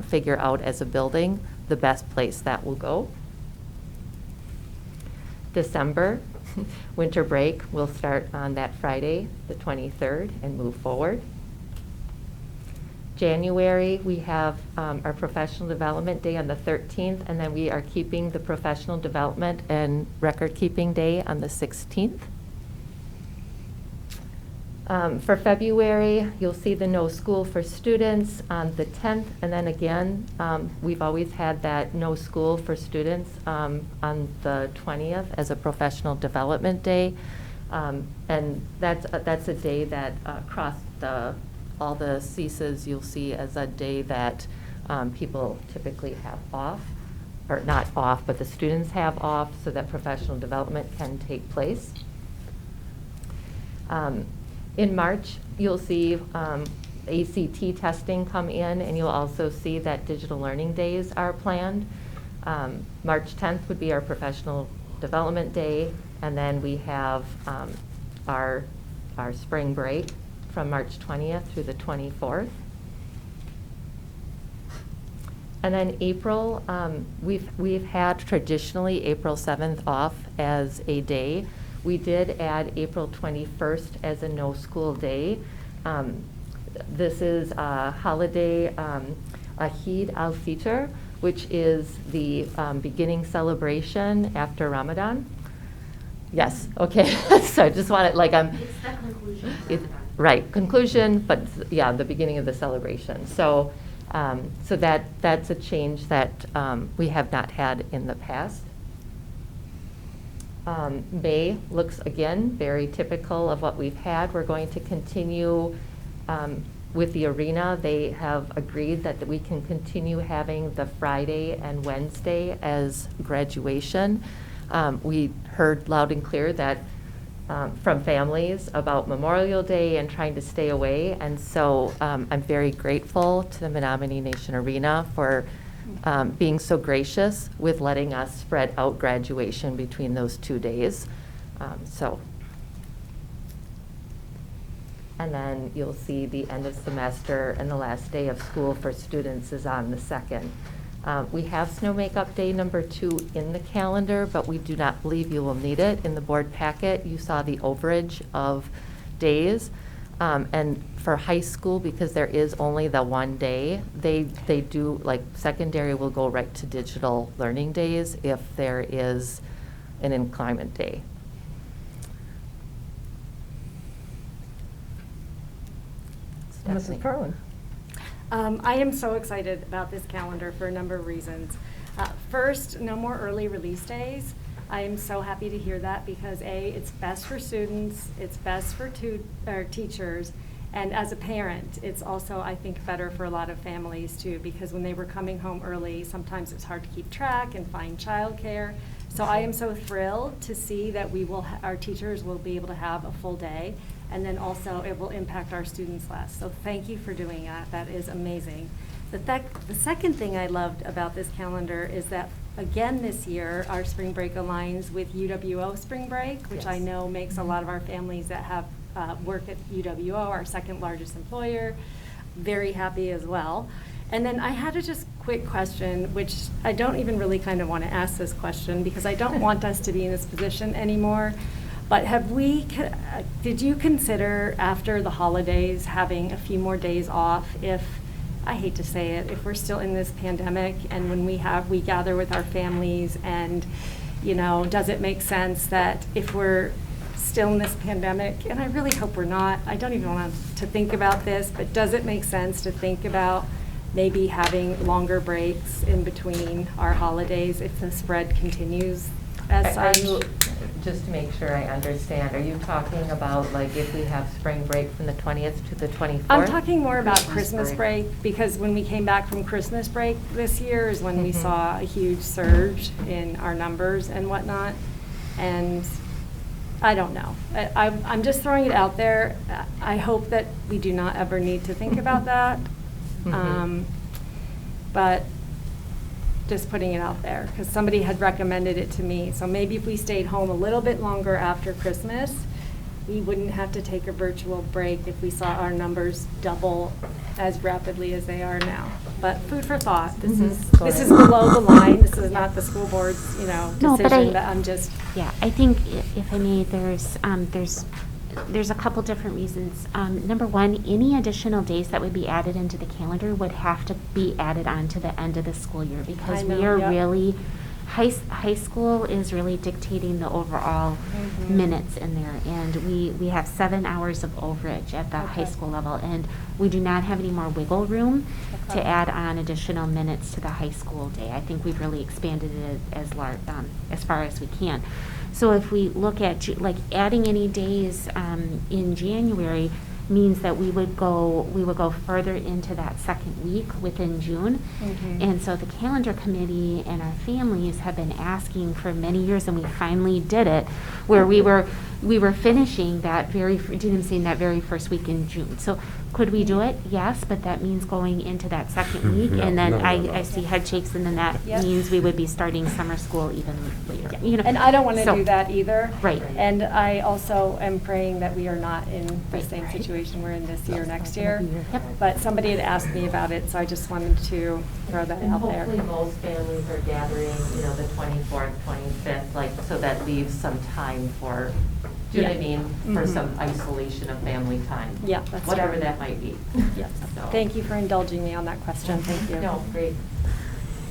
figure out as a building the best place that will go. December, winter break will start on that Friday, the 23rd, and move forward. January, we have our professional development day on the 13th, and then we are keeping the professional development and record keeping day on the 16th. For February, you'll see the no school for students on the 10th, and then again, we've always had that no school for students on the 20th as a professional development day. And that's a day that across the all the CSAs you'll see as a day that people typically have off, or not off, but the students have off so that professional development can take place. In March, you'll see ACT testing come in, and you'll also see that digital learning days are planned. March 10th would be our professional development day, and then we have our spring break from March 20th through the 24th. And then April, we've had traditionally April 7th off as a day. We did add April 21st as a no school day. This is a holiday, Eid al-Fitr, which is the beginning celebration after Ramadan. Yes, okay. So I just wanted, like, It's the conclusion of Ramadan. Right, conclusion, but yeah, the beginning of the celebration. So, so that's a change that we have not had in the past. May looks, again, very typical of what we've had. We're going to continue with the arena. They have agreed that we can continue having the Friday and Wednesday as graduation. We heard loud and clear that from families about Memorial Day and trying to stay away. And so I'm very grateful to the Menominee Nation Arena for being so gracious with letting us spread out graduation between those 2 days. And then you'll see the end of semester and the last day of school for students is on the 2nd. We have Snow Makeup Day number 2 in the calendar, but we do not believe you will need it. In the board packet, you saw the overage of days. And for high school, because there is only the 1 day, they do, like, secondary will go right to digital learning days if there is an inclement day. Mrs. Carlin. I am so excited about this calendar for a number of reasons. First, no more early release days. I am so happy to hear that because A, it's best for students, it's best for teachers, and as a parent, it's also, I think, better for a lot of families too, because when they were coming home early, sometimes it's hard to keep track and find childcare. So I am so thrilled to see that our teachers will be able to have a full day, and then also it will impact our students less. So thank you for doing that. That is amazing. The second thing I loved about this calendar is that, again, this year, our spring break aligns with UWO spring break, which I know makes a lot of our families that have work at UWO, our second largest employer, very happy as well. And then I had a just quick question, which I don't even really kind of want to ask this question because I don't want us to be in this position anymore. But did you consider after the holidays having a few more days off if, I hate to say it, if we're still in this pandemic and when we gather with our families and, does it make sense that if we're still in this pandemic, and I really hope we're not, I don't even want to think about this, but does it make sense to think about maybe having longer breaks in between our holidays if the spread continues as such? Just to make sure I understand, are you talking about like if we have spring break from the 20th to the 24th? I'm talking more about Christmas break because when we came back from Christmas break this year is when we saw a huge surge in our numbers and whatnot. And I don't know. I'm just throwing it out there. I hope that we do not ever need to think about that. But just putting it out there because somebody had recommended it to me. So maybe if we stayed home a little bit longer after Christmas, we wouldn't have to take a virtual break if we saw our numbers double as rapidly as they are now. But food for thought. This is below the line. This is not the school board's, decision. But I'm just. Yeah, I think if I may, there's a couple different reasons. Number one, any additional days that would be added into the calendar would have to be added on to the end of the school year because we are really, high school is really dictating the overall minutes in there. And we have 7 hours of overage at the high school level. And we do not have any more wiggle room to add on additional minutes to the high school day. I think we've really expanded it as far as we can. So if we look at like adding any days in January, means that we would go further into that second week within June. And so the calendar committee and our families have been asking for many years, and we finally did it, where we were finishing that very first week in June. So could we do it? Yes, but that means going into that second week, and then I see head shakes, and then that means we would be starting summer school even later. You know, And I don't want to so- do that either. Right. And I also am praying that we are not in the same situation we're in this year, next year. Yep. But somebody had asked me about it, so I just wanted to throw that And out there. hopefully most families are gathering, the 24th, 25th, like, so that leaves some time for, do you know what I mean? For some isolation of family time. Yeah, that's Whatever right. that might be. Yes. So- Thank you for indulging me on that question. Thank you. No, great.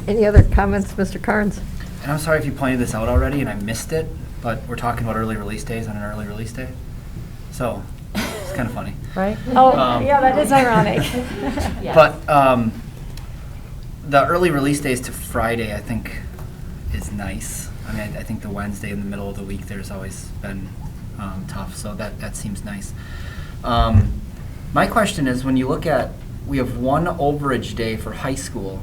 Any other comments, Mr. Carnes? And I'm sorry if you pointed this out already and I missed it, but we're talking about early release days on an early release day. So, it's kind of funny. Right? Oh, Um, yeah, that is ironic. Yeah. But the early release days to Friday, I think, is nice. I mean, I think the Wednesday in the middle of the week there's always been tough, so that seems nice. My question is, when you look at, we have one overage day for high school.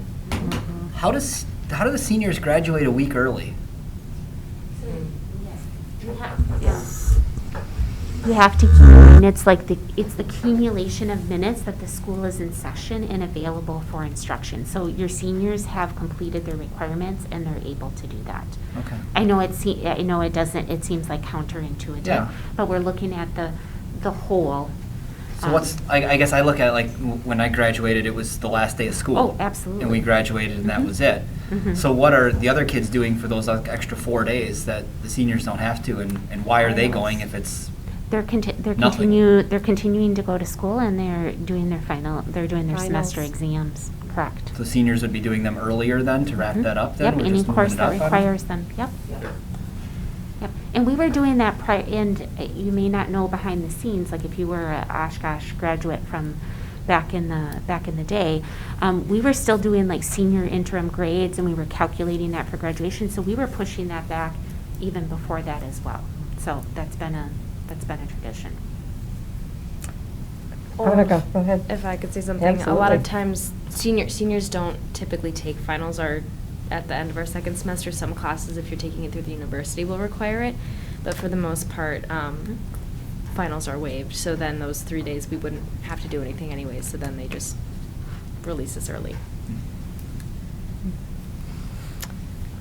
How do the seniors graduate a week early? You have to keep, and it's the accumulation of minutes that the school is in session and available for instruction. So your seniors have completed their requirements and they're able to do that. Okay. I know it seems like counterintuitive, Yeah. but we're looking at the whole. So I guess I look at it like when I graduated, it was the last day of school. Oh, absolutely. And we graduated and that was it. Mhm. So what are the other kids doing for those extra 4 days that the seniors don't have to, and why are they going if it's They're nothing? they're continuing to go to school, and they're doing their semester Finals. exams, correct. So seniors would be doing them earlier then to wrap that up then? Yep, We're any just moving course it that up on- requires them, yep. Yep, and we were doing that and you may not know behind the scenes, like if you were a Oshkosh graduate from back in the day, we were still doing like senior interim grades, and we were calculating that for graduation, so we were pushing that back even before that as well. So that's been a tradition. Veronica, go ahead. If I could say something, a lot Absolutely. of times seniors don't typically take finals or at the end of our second semester. Some classes, if you're taking it through the university, will require it, but for the most part, finals are waived. So then those 3 days we wouldn't have to do anything anyways. So then they just release us early.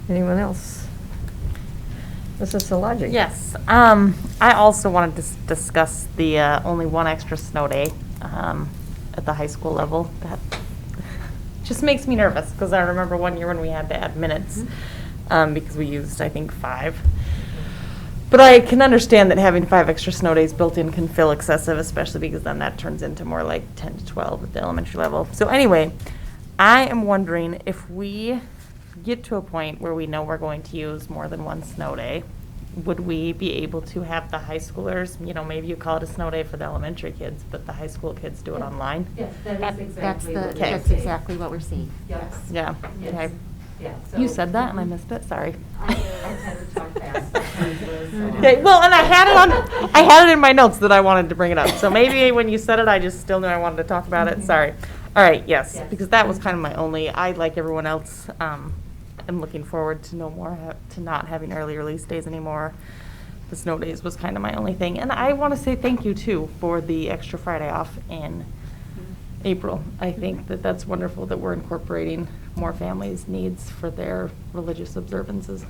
Anyone else? Mrs. Szilagyi? Yes. I also wanted to discuss the only one extra snow day at the high school level. That just makes me nervous, because I remember one year when we had to add minutes because we used, I think, 5. But I can understand that having 5 extra snow days built in can feel excessive, especially because then that turns into more like 10 to 12 at the elementary level. So anyway, I am wondering if we get to a point where we know we're going to use more than one snow day, would we be able to have the high schoolers, maybe you call it a snow day for the elementary kids, but the high school kids do it online? Yes, that is exactly That's exactly what we're seeing. Yes. Yeah, Yes. okay. Yeah. You said that and I missed it, sorry. I tend to talk fast. Okay, well, and I had it in my notes that I wanted to bring it up, so maybe when you said it, I just still knew I wanted to talk about it, sorry. All right, yes, because that was kind of my only, I, like everyone else, am looking forward to to not having early release days anymore. The snow days was kind of my only thing, and I want to say thank you too for the extra Friday off in April. I think that that's wonderful that we're incorporating more families' needs for their religious observances.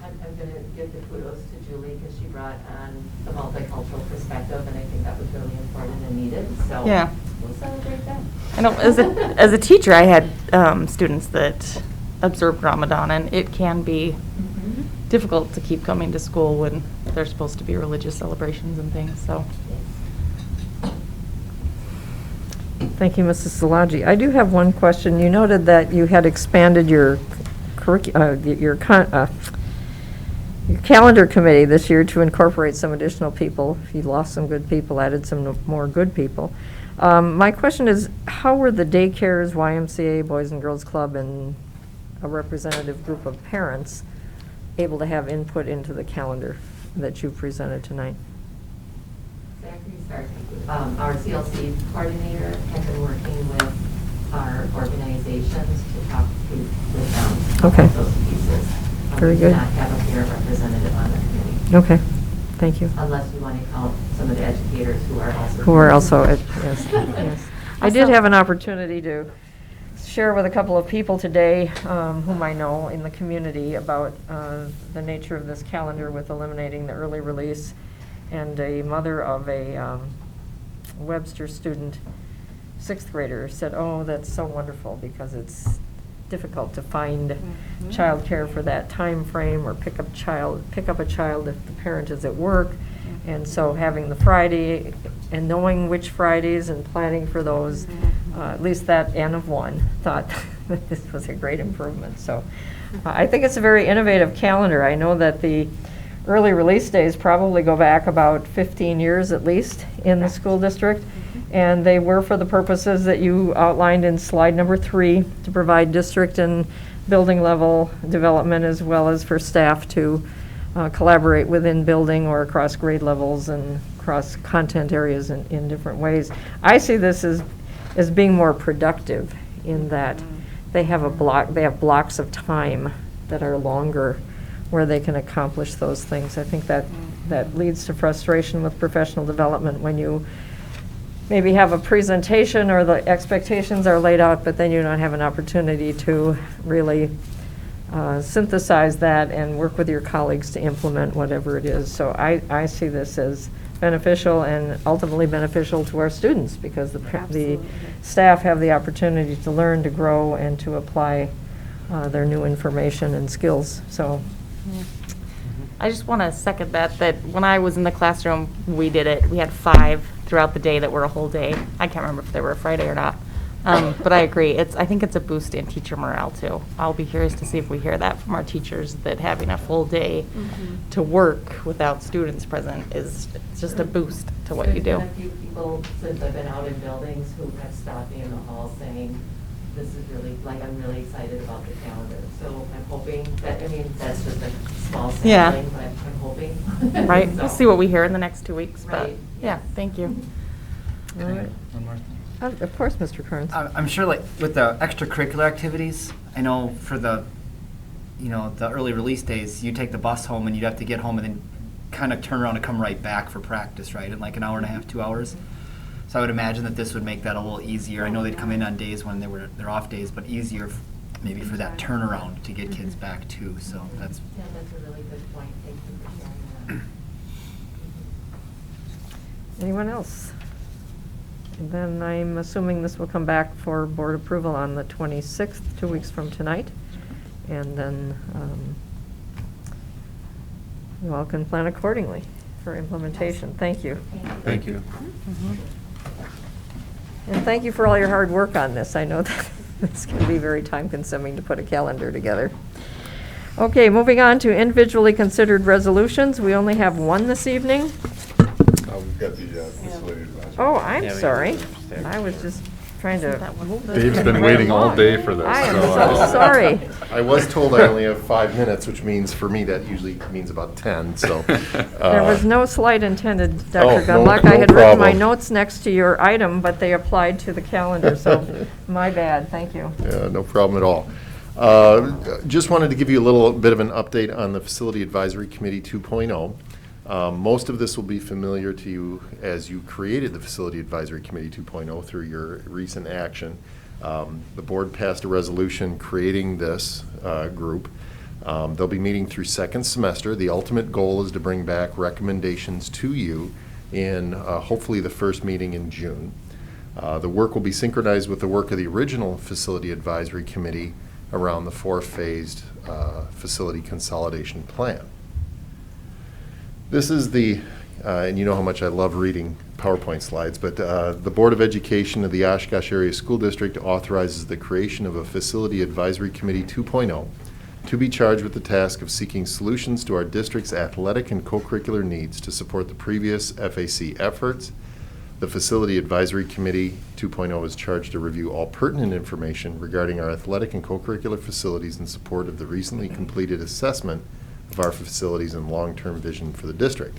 I'm going to give the kudos to Julie because she brought on the multicultural perspective, and I think that was really important and needed, so Yeah. we'll celebrate that. I know, as a teacher, I had students that observed Ramadan, and it can be difficult to keep coming to school when there's supposed to be religious celebrations and things, so. Thank you, Mrs. Szilagyi. I do have one question. You noted that you had expanded your calendar committee this year to incorporate some additional people. You lost some good people, added some more good people. My question is, how were the daycares, YMCA, Boys and Girls Club, and a representative group of parents able to have input into the calendar that you presented tonight? Our CLC coordinator has been working with our organizations to talk with them Okay. about those pieces. Very We good. do not have a parent representative on the committee. Okay, thank you. Unless you want to count some of the educators who are also. Who are also, yes, yes. I did have an opportunity to share with a couple of people today, whom I know in the community, about the nature of this calendar with eliminating the early release. And a mother of a Webster student, 6th grader, said, "Oh, that's so wonderful because it's difficult to find childcare for that time frame or pick up a child if the parent is at work." And so having the Friday and knowing which Fridays and planning for those, at least that N of 1 thought that this was a great improvement. So I think it's a very innovative calendar. I know that the early release days probably go back about 15 years at least in the school district. And they were for the purposes that you outlined in slide number 3, to provide district and building level development, as well as for staff to collaborate within building or across grade levels and across content areas in different ways. I see this as being more productive in that they have blocks of time that are longer where they can accomplish those things. I think that leads to frustration with professional development when you maybe have a presentation or the expectations are laid out, but then you don't have an opportunity to really synthesize that and work with your colleagues to implement whatever it is. So I see this as beneficial and ultimately beneficial to our students, because the staff have the opportunity to learn, to grow, and to apply their new information and skills. So. I just want to second that when I was in the classroom, we did it. We had 5 throughout the day that were a whole day. I can't remember if they were a Friday or not. But I agree. I think it's a boost in teacher morale, too. I'll be curious to see if we hear that from our teachers, that having a full day to work without students present is just a boost to what you do. There's been a few people since I've been out in buildings who have stopped me in the hall saying, this is really, I'm really excited about the calendar. So I'm hoping that, that's just a small sampling, but I'm hoping. Right. So. We'll see what we hear in the next 2 weeks. Right. But yeah, thank you. All right. One more thing. Of course, Mr. Kearns. I'm sure, with the extracurricular activities, I know for the early release days, you take the bus home and you'd have to get home and then kind of turn around and come right back for practice, right? In like an hour and a half, 2 hours. So I would imagine that this would make that a little easier. I know they'd come in on days when they're off days, but easier maybe for that turnaround to get kids back too. So that's. Yeah, that's a really good point. Thank you for sharing that. Anyone else? And then I'm assuming this will come back for board approval on the 26th, 2 weeks from tonight. And then you all can plan accordingly for implementation. Thank you. Thank you. And thank you for all your hard work on this. I know that this can be very time-consuming to put a calendar together. Okay, moving on to individually considered resolutions. We only have one this evening. We've got the facility advisor. Oh, I'm Yeah, we sorry. have I was just trying to. Dave's been waiting all day for this. I am so so sorry. I was told I only have 5 minutes, which means for me that usually means about 10, so. There was no slight intended, Dr. Oh, no- Gunlock. no I had written my problem. notes next to your item, but they applied to the calendar, so my bad. Thank you. Yeah, no problem at all. Just wanted to give you a little bit of an update on the Facility Advisory Committee 2.0. Most of this will be familiar to you as you created the Facility Advisory Committee 2.0 through your recent action. The board passed a resolution creating this group. They'll be meeting through second semester. The ultimate goal is to bring back recommendations to you in hopefully the first meeting in June. The work will be synchronized with the work of the original Facility Advisory Committee around the 4-phased facility consolidation plan. This is the, and you know how much I love reading PowerPoint slides, but the Board of Education of the Oshkosh Area School District authorizes the creation of a Facility Advisory Committee 2.0 to be charged with the task of seeking solutions to our district's athletic and co-curricular needs to support the previous FAC efforts. The Facility Advisory Committee 2.0 is charged to review all pertinent information regarding our athletic and co-curricular facilities in support of the recently completed assessment of our facilities and long-term vision for the district.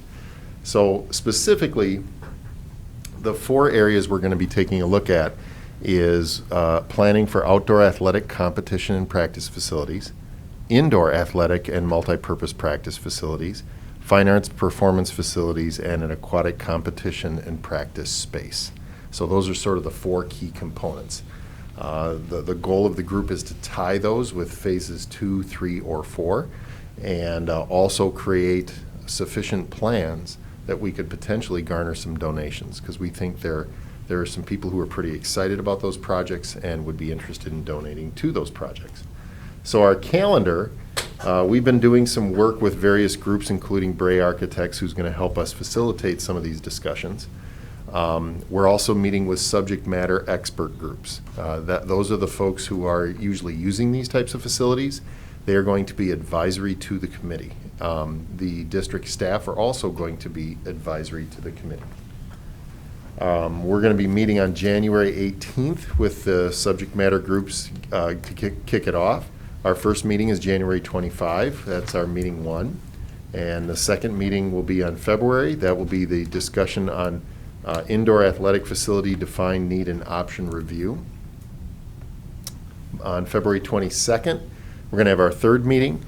So specifically, the 4 areas we're going to be taking a look at is planning for outdoor athletic competition and practice facilities, indoor athletic and multipurpose practice facilities, fine arts performance facilities, and an aquatic competition and practice space. So those are sort of the 4 key components. The goal of the group is to tie those with phases 2, 3, or 4, and also create sufficient plans that we could potentially garner some donations, because we think there are some people who are pretty excited about those projects and would be interested in donating to those projects. So our calendar, we've been doing some work with various groups, including Bray Architects, who's going to help us facilitate some of these discussions. We're also meeting with subject matter expert groups. Those are the folks who are usually using these types of facilities. They are going to be advisory to the committee. The district staff are also going to be advisory to the committee. We're going to be meeting on January 18th with the subject matter groups to kick it off. Our first meeting is January 25. That's our meeting 1. And the second meeting will be on February. That will be the discussion on indoor athletic facility defined need and option review. On February 22nd, we're going to have our third meeting.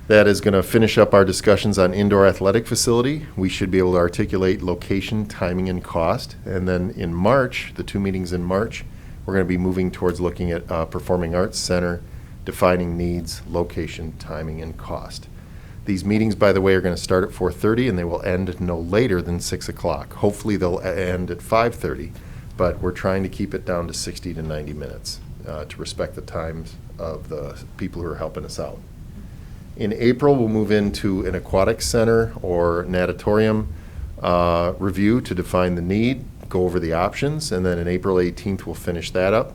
That is going to finish up our discussions on indoor athletic facility. We should be able to articulate location, timing, and cost. And then in March, the 2 meetings in March, we're going to be moving towards looking at Performing Arts Center, defining needs, location, timing, and cost. These meetings, by the way, are going to start at 4:30 and they will end no later than 6 o'clock. Hopefully they'll end at 5:30, but we're trying to keep it down to 60 to 90 minutes to respect the times of the people who are helping us out. In April, we'll move into an aquatic center or natatorium review to define the need, go over the options, and then in April 18th, we'll finish that up.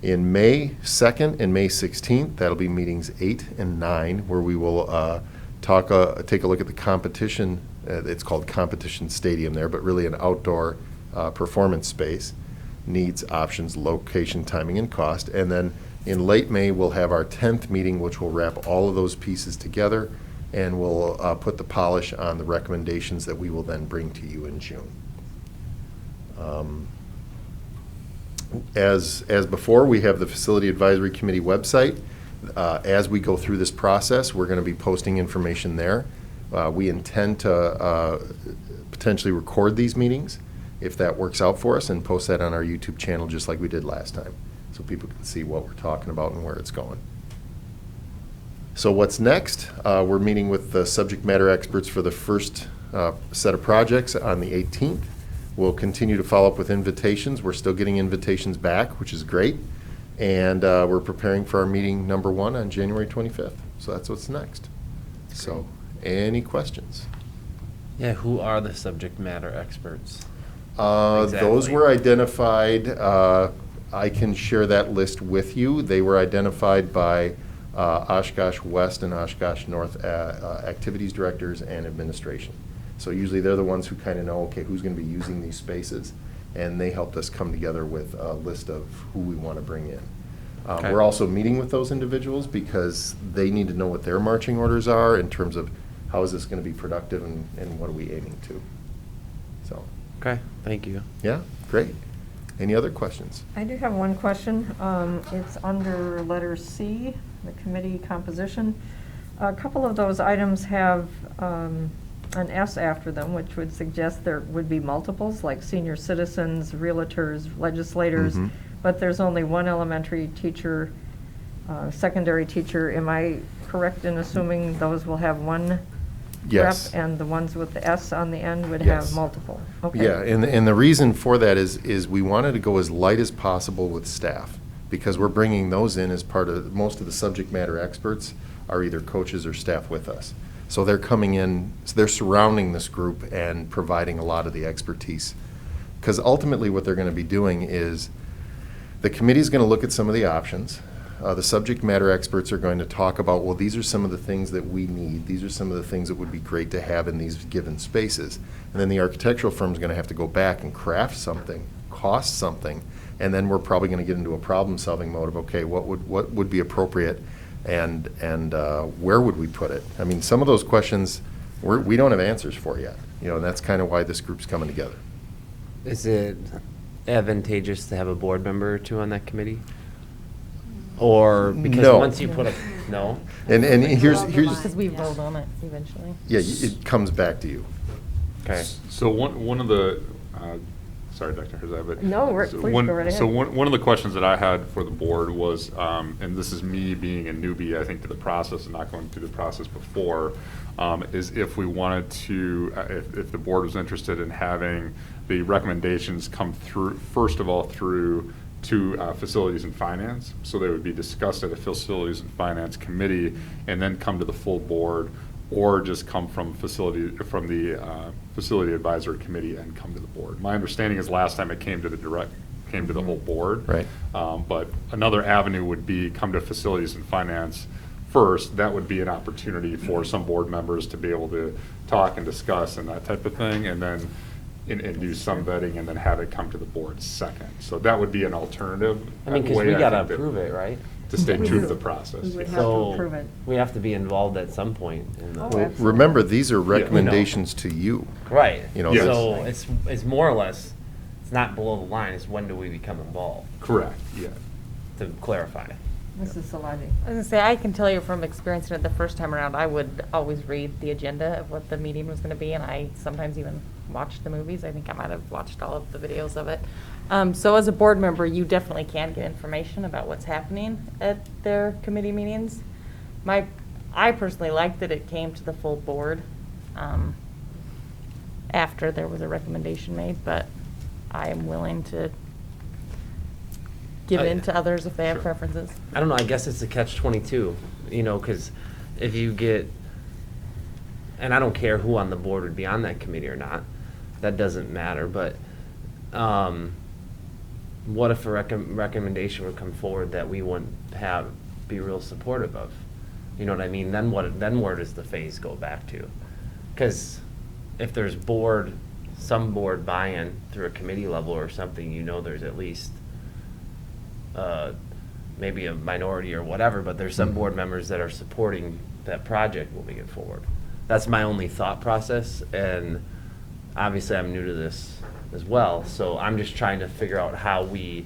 In May 2nd and May 16th, that'll be meetings 8 and 9, where we will take a look at the competition. It's called Competition Stadium there, but really an outdoor performance space. Needs, options, location, timing, and cost. And then in late May, we'll have our 10th meeting, which will wrap all of those pieces together, and we'll put the polish on the recommendations that we will then bring to you in June. As before, we have the Facility Advisory Committee website. As we go through this process, we're going to be posting information there. We intend to potentially record these meetings, if that works out for us, and post that on our YouTube channel just like we did last time, so people can see what we're talking about and where it's going. So what's next? We're meeting with the subject matter experts for the first set of projects on the 18th. We'll continue to follow up with invitations. We're still getting invitations back, which is great. And we're preparing for our meeting number 1 on January 25th. So that's what's next. So any questions? Yeah, who are the subject matter experts? Those were identified. I can share that list with you. They were identified by Oshkosh West and Oshkosh North activities directors and administration. So usually they're the ones who kind of know, okay, who's going to be using these spaces, and they helped us come together with a list of who we want to bring in. Okay. We're also meeting with those individuals because they need to know what their marching orders are in terms of how is this going to be productive and what are we aiming to. So. Okay, thank you. Yeah, great. Any other questions? I do have one question. It's under letter C, the committee composition. A couple of those items have an S after them, which would suggest there would be multiples, like senior citizens, realtors, legislators, but there's only one elementary teacher, secondary teacher. Am I correct in assuming those will have one Yes. rep, and the ones with the S on the end would Yes. have multiple? Okay. Yeah, and the reason for that is we wanted to go as light as possible with staff, because we're bringing those in as part of, most of the subject matter experts are either coaches or staff with us. So they're coming in, they're surrounding this group and providing a lot of the expertise. Because ultimately what they're going to be doing is the committee's going to look at some of the options. The subject matter experts are going to talk about, well, these are some of the things that we need. These are some of the things that would be great to have in these given spaces. And then the architectural firm's going to have to go back and craft something, cost something, and then we're probably going to get into a problem-solving mode of, okay, what would be appropriate, and where would we put it? I mean, some of those questions we don't have answers for yet, and that's kind of why this group's coming together. Is it advantageous to have a board member or two on that committee? Or because No. once you put a, no? And here's, Because we vote on it eventually. yeah, it comes back to you. Okay. So one of the, sorry, Dr. Herzog, but. No, Rick, so please one- go right So ahead. one of the questions that I had for the board was, and this is me being a newbie, I think, to the process and not going through the process before, is if we wanted to, if the board was interested in having the recommendations come through, first of all, through to Facilities and Finance. So they would be discussed at a Facilities and Finance committee and then come to the full board, or just come from the Facility Advisory Committee and come to the board. My understanding is last time it came to the whole board. Right. But another avenue would be come to Facilities and Finance first. That would be an opportunity for some board members to be able to talk and discuss and that type of thing, and then and do some vetting, and then have it come to the board second. So that would be an alternative. I mean, because way, we I gotta think, that- approve it, right? To stay We true do. to the process. We would have to So approve it. we have to be involved at some point in the. Oh, Well, absolutely. remember, these are recommendations to you. Right. You know, So it's more or less, it's not below the line, it's when do we become involved, Correct, yeah. to clarify. Mrs. Salaji. I was gonna say, I can tell you from experiencing it the first time around, I would always read the agenda of what the meeting was gonna be, and I sometimes even watched the movies. I think I might have watched all of the videos of it. So as a board member, you definitely can get information about what's happening at their committee meetings. I personally liked that it came to the full board, after there was a recommendation made, but I am willing to give in to others if they have Sure. preferences. I don't know, I guess it's a catch-22, you know, because if you get, and I don't care who on the board would be on that committee or not, that doesn't matter, but what if a recommendation would come forward that we wouldn't be real supportive of? You know what I mean? Then where does the phase go back to? Because if there's some board buy-in through a committee level or something, you know there's at least maybe a minority or whatever, but there's some board members that are supporting that project moving it forward. That's my only thought process, and obviously I'm new to this as well, so I'm just trying to figure out how we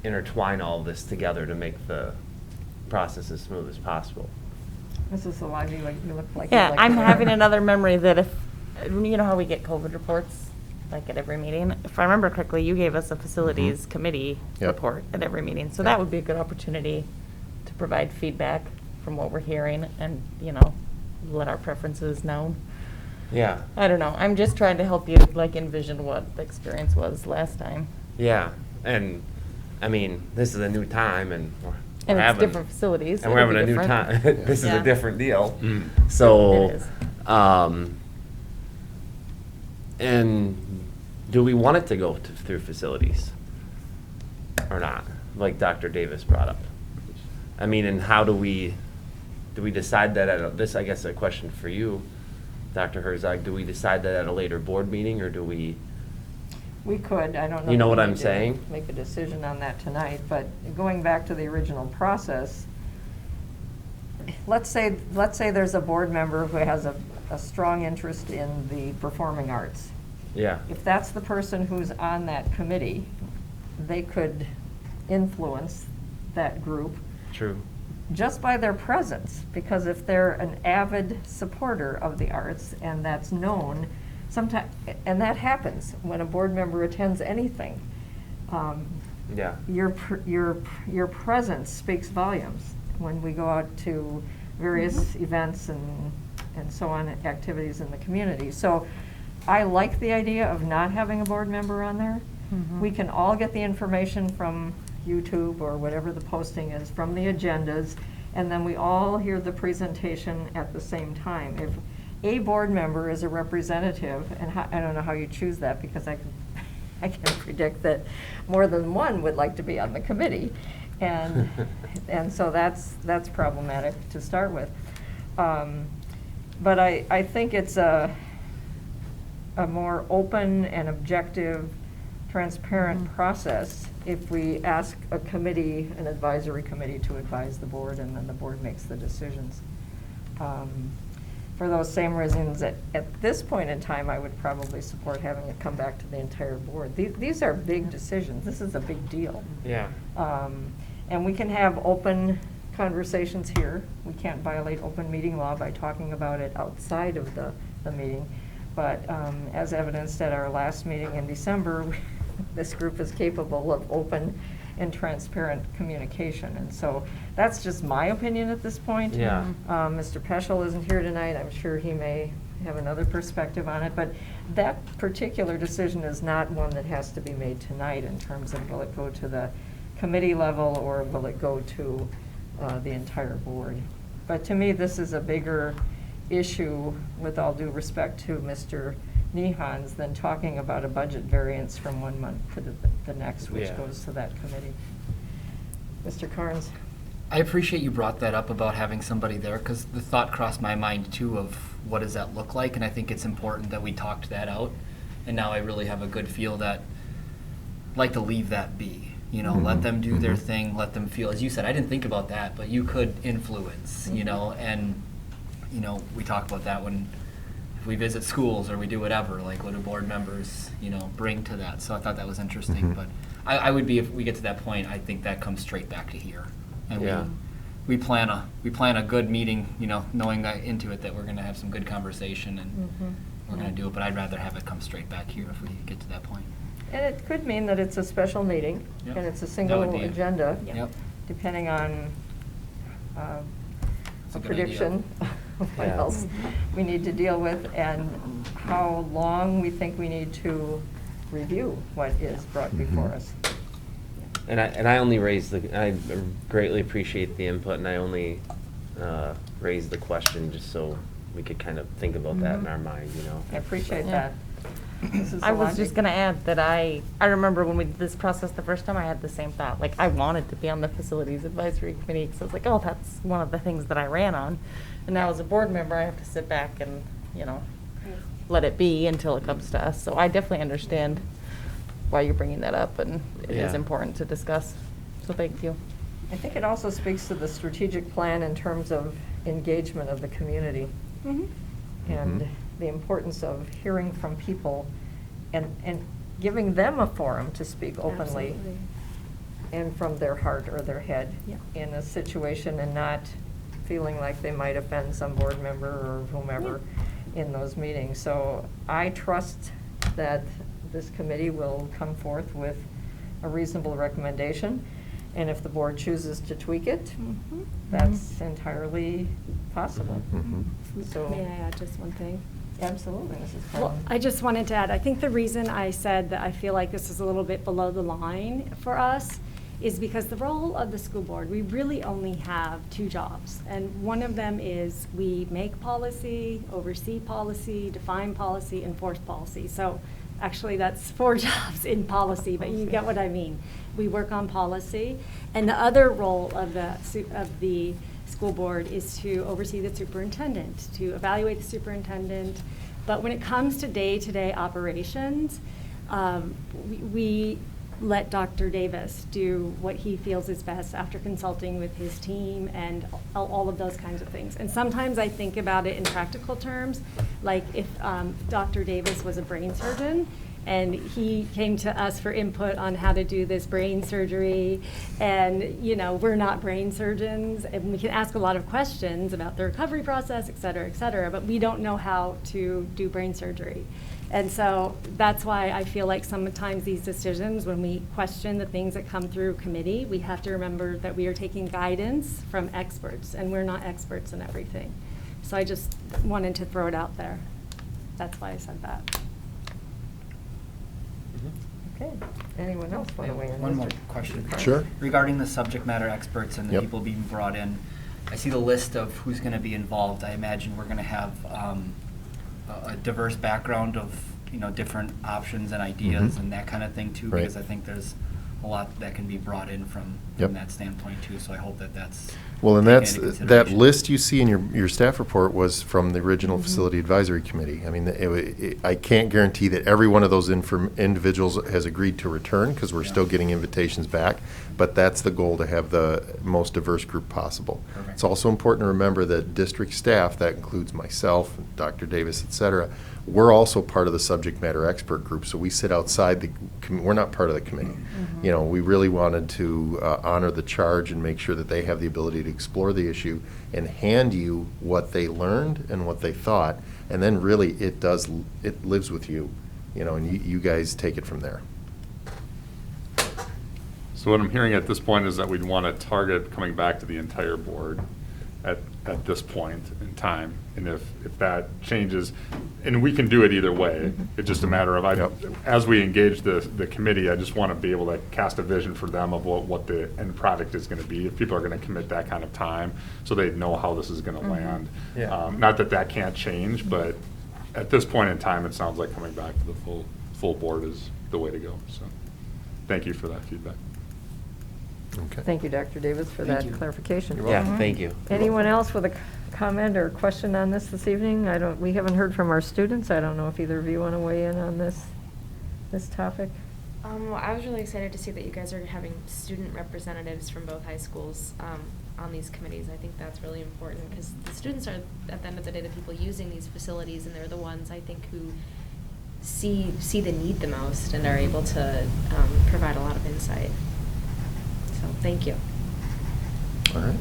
intertwine all of this together to make the process as smooth as possible. Mrs. Salaji, you look like. Yeah, you'd like I'm to- having another memory that if, you know how we get COVID reports, like at every meeting? If I remember correctly, you gave us a facilities committee Yep. report at every meeting. So that would be a good opportunity to provide feedback from what we're hearing and, let our preferences known. Yeah, I don't know. I'm just trying to help you envision what the experience was last time. yeah, and I mean, this is a new time, and we're And it's having, different facilities. and we're It'll having be a new different. time. This is Yeah. a different deal. Mm. So, It is. And do we want it to go through facilities or not? Like Dr. Davis brought up. I mean, and how do we decide that this, I guess, a question for you, Dr. Herzog, do we decide that at a later board meeting, or do we? We could, I don't know. You know if what we I'm need to saying? Make a decision on that tonight, but going back to the original process, let's say there's a board member who has a strong interest in the performing arts. Yeah. If that's the person who's on that committee, they could influence that group True. just by their presence, because if they're an avid supporter of the arts and that's known, sometimes, and that happens when a board member attends anything. Yeah. Your presence speaks volumes when we go out to various events and so on, activities in the community. So I like the idea of not having a board member on there. We can all get the information from YouTube or whatever the posting is, from the agendas, and then we all hear the presentation at the same time. If a board member is a representative, and I don't know how you choose that, because I can predict that more than one would like to be on the committee, and so that's problematic to start with. But I think it's a more open and objective, transparent process if we ask a committee, an advisory committee, to advise the board, and then the board makes the decisions. for those same reasons, at this point in time, I would probably support having it come back to the entire board. These are big decisions. This is a big deal. Yeah. And we can have open conversations here. We can't violate open meeting law by talking about it outside of the meeting. But as evidenced at our last meeting in December, this group is capable of open and transparent communication. And so that's just my opinion at this point. Yeah. Mr. Peschel isn't here tonight. I'm sure he may have another perspective on it. But that particular decision is not one that has to be made tonight in terms of will it go to the committee level or will it go to the entire board. But to me, this is a bigger issue, with all due respect to Mr. Nehans, than talking about a budget variance from one month to the next, which goes to that committee. Mr. Carnes? I appreciate you brought that up about having somebody there, because the thought crossed my mind too of what does that look like, and I think it's important that we talked that out. And now I really have a good feel that I'd like to leave that be. You know, let them do their thing, let them feel, as you said, I didn't think about that, but you could influence, you know, and, you know, we talk about that when if we visit schools or we do whatever, like what do board members, you know, bring to that. So I thought that was interesting, but I would be, if we get to that point, I think that comes straight back to here. And we plan a good meeting, you know, knowing that into it that we're gonna have some good conversation and we're gonna do it, but I'd rather have it come straight back here if we get to that point. And it could mean that it's a special meeting, and it's a single agenda, depending on a prediction of what else we need to deal with and how long we think we need to review what is brought before us. And I only raised I greatly appreciate the input, and I only raised the question just so we could kind of think about that in our mind, you know. I appreciate that. I was just going to add that I remember when we did this process the first time, I had the same thought. Like, I wanted to be on the Facilities Advisory Committee because I was like, oh, that's one of the things that I ran on. And now as a board member, I have to sit back and, you know, let it be until it comes to us. So I definitely understand why you're bringing that up, and it is important to discuss. So thank you. I think it also speaks to the strategic plan in terms of engagement of the community. And the importance of hearing from people and giving them a forum to speak openly and from their heart or their head in a situation, and not feeling like they might offend some board member or whomever in those meetings. So I trust that this committee will come forth with a reasonable recommendation, and if the board chooses to tweak it, that's entirely possible. So, may I add just one thing? Absolutely, Mrs. Well, Cullen. I just wanted to add, I think the reason I said that I feel like this is a little bit below the line for us is because the role of the school board, we really only have 2 jobs. And one of them is we make policy, oversee policy, define policy, enforce policy. So actually that's 4 jobs in policy, but you get what I mean. We work on policy. And the other role of the school board is to oversee the superintendent, to evaluate the superintendent. But when it comes to day-to-day operations, we let Dr. Davis do what he feels is best after consulting with his team and all of those kinds of things. And sometimes I think about it in practical terms, like if Dr. Davis was a brain surgeon and he came to us for input on how to do this brain surgery, and you know, we're not brain surgeons, and we can ask a lot of questions about the recovery process, et cetera, but we don't know how to do brain surgery. And so that's why I feel like sometimes these decisions, when we question the things that come through committee, we have to remember that we are taking guidance from experts, and we're not experts in everything. So I just wanted to throw it out there. That's why I said that. Okay. Anyone else want to weigh in? One more question. Sure. Regarding the subject matter experts and the people being brought in, I see the list of who's going to be involved. I imagine we're going to have a diverse background of, you know, different options and ideas and that kind of thing too, because I think there's a lot that can be brought in from Yep. that standpoint too, so I hope that that's Well, and taken that's, into that consideration. list you see in your staff report was from the original Facility Advisory Committee. I mean, I can't guarantee that every one of those individuals has agreed to return, because we're still getting invitations back, but that's the goal, to have the most diverse group possible. Perfect. It's also important to remember that district staff, that includes myself, Dr. Davis, et cetera, we're also part of the subject matter expert group, so we sit outside we're not part of the committee. You know, we really wanted to honor the charge and make sure that they have the ability to explore the issue and hand you what they learned and what they thought, and then really it lives with you, you know, and you guys take it from there. So what I'm hearing at this point is that we'd want to target coming back to the entire board at this point in time. And if that changes, and we can do it either way, it's just a matter of, as we engage the committee, I just want to be able to cast a vision for them of what the end product is going to be, if people are going to commit that kind of time, so they know how this is going to land. Yeah. Not that can't change, but at this point in time, it sounds like coming back to the full board is the way to go. So thank you for that feedback. Okay. Thank you, Dr. Davis, for Thank that you. clarification. Yeah, thank you. Anyone else with a comment or question on this evening? We haven't heard from our students. I don't know if either of you want to weigh in on this topic. Well, I was really excited to see that you guys are having student representatives from both high schools on these committees. I think that's really important, because the students are, at the end of the day, the people using these facilities, and they're the ones, I think, who see the need the most and are able to provide a lot of insight. So, thank you. All right.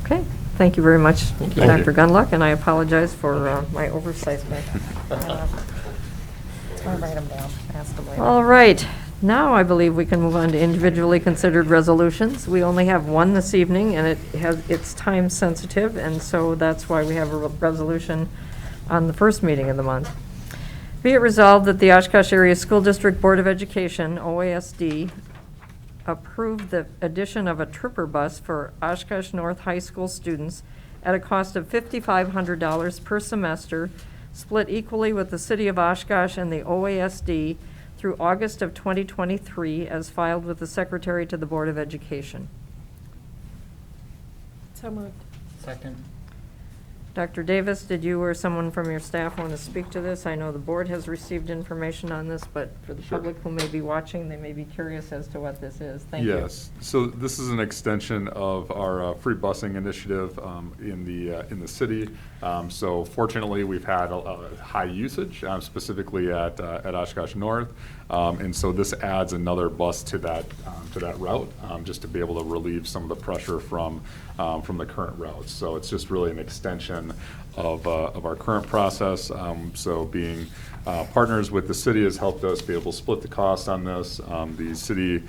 Okay, thank you very much, Thank you. Dr. Gunluck, and I apologize for my oversight. I'll write them down, ask them later. All right, now I believe we can move on to individually considered resolutions. We only have one this evening, and it's time sensitive, and so that's why we have a resolution on the first meeting of the month. Be it resolved that the Oshkosh Area School District Board of Education, OASD, approved the addition of a tripper bus for Oshkosh North High School students at a cost of $5,500 per semester, split equally with the City of Oshkosh and the OASD through August of 2023, as filed with the Secretary to the Board of Education. So moved. Second. Dr. Davis, did you or someone from your staff want to speak to this? I know the board has received information on this, but for the Sure. public who may be watching, they may be curious as to what this is. Thank you. Yes, so this is an extension of our free busing initiative in the city. So fortunately, we've had a high usage, specifically at Oshkosh North. And so this adds another bus to that route, just to be able to relieve some of the pressure from the current routes. So it's just really an extension of our current process. So being partners with the city has helped us be able to split the cost on this. The city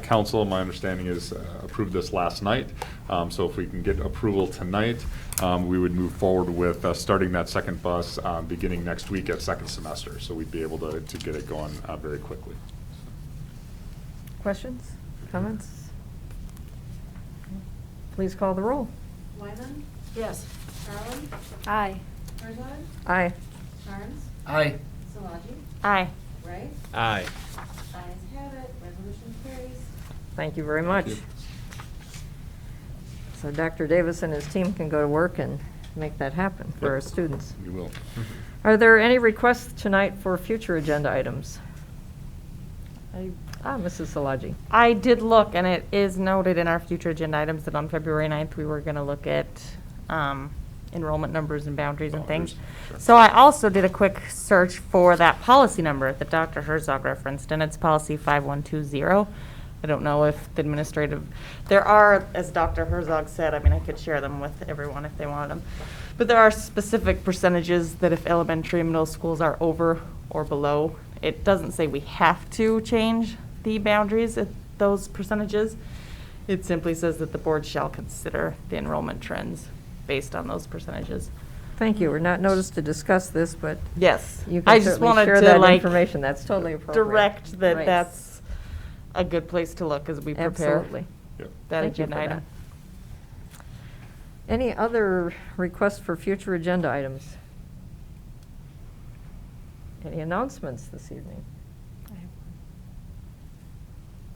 council, my understanding is, approved this last night. So if we can get approval tonight, we would move forward with starting that second bus beginning next week at second semester. So we'd be able to get it going very quickly. Questions, comments? Please call the roll. Wyman? Yes. Carlin? Aye. Herzog? Aye. Carnes? Aye. Szilagyi? Aye. Wright? Aye. Ayes have it, resolution carries. Thank you very much. you. So Dr. Davis and his team can go to work and make that happen for Yep. our students. We will. Are there any requests tonight for future agenda items? Mrs. Szilagyi. I did look, and it is noted in our future agenda items that on February 9th, we were going to look at enrollment numbers and boundaries and things. Sure. So I also did a quick search for that policy number that Dr. Herzog referenced, and it's policy 5120. I don't know if the there are, as Dr. Herzog said, I mean, I could share them with everyone if they wanted them, but there are specific percentages that if elementary and middle schools are over or below, it doesn't say we have to change the boundaries at those percentages. It simply says that the board shall consider the enrollment trends based on those percentages. Thank you. We're not noticed to discuss this, but Yes. you I can just certainly wanted share to, that like, information. That's totally appropriate. Direct that Right. that's a good place to look as we prepare Absolutely. Yep. that Thank you agenda for item. that. Any other requests for future agenda items? Any announcements this evening?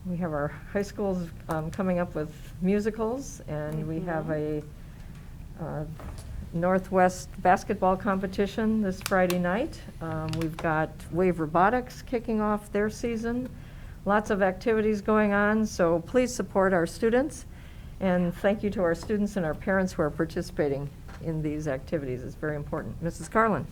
We have our high schools coming up with musicals, and we have a Northwest basketball competition this Friday night. We've got Wave Robotics kicking off their season. Lots of activities going on, so please support our students. And thank you to our students and our parents who are participating in these activities. It's very important. Mrs. Carlin.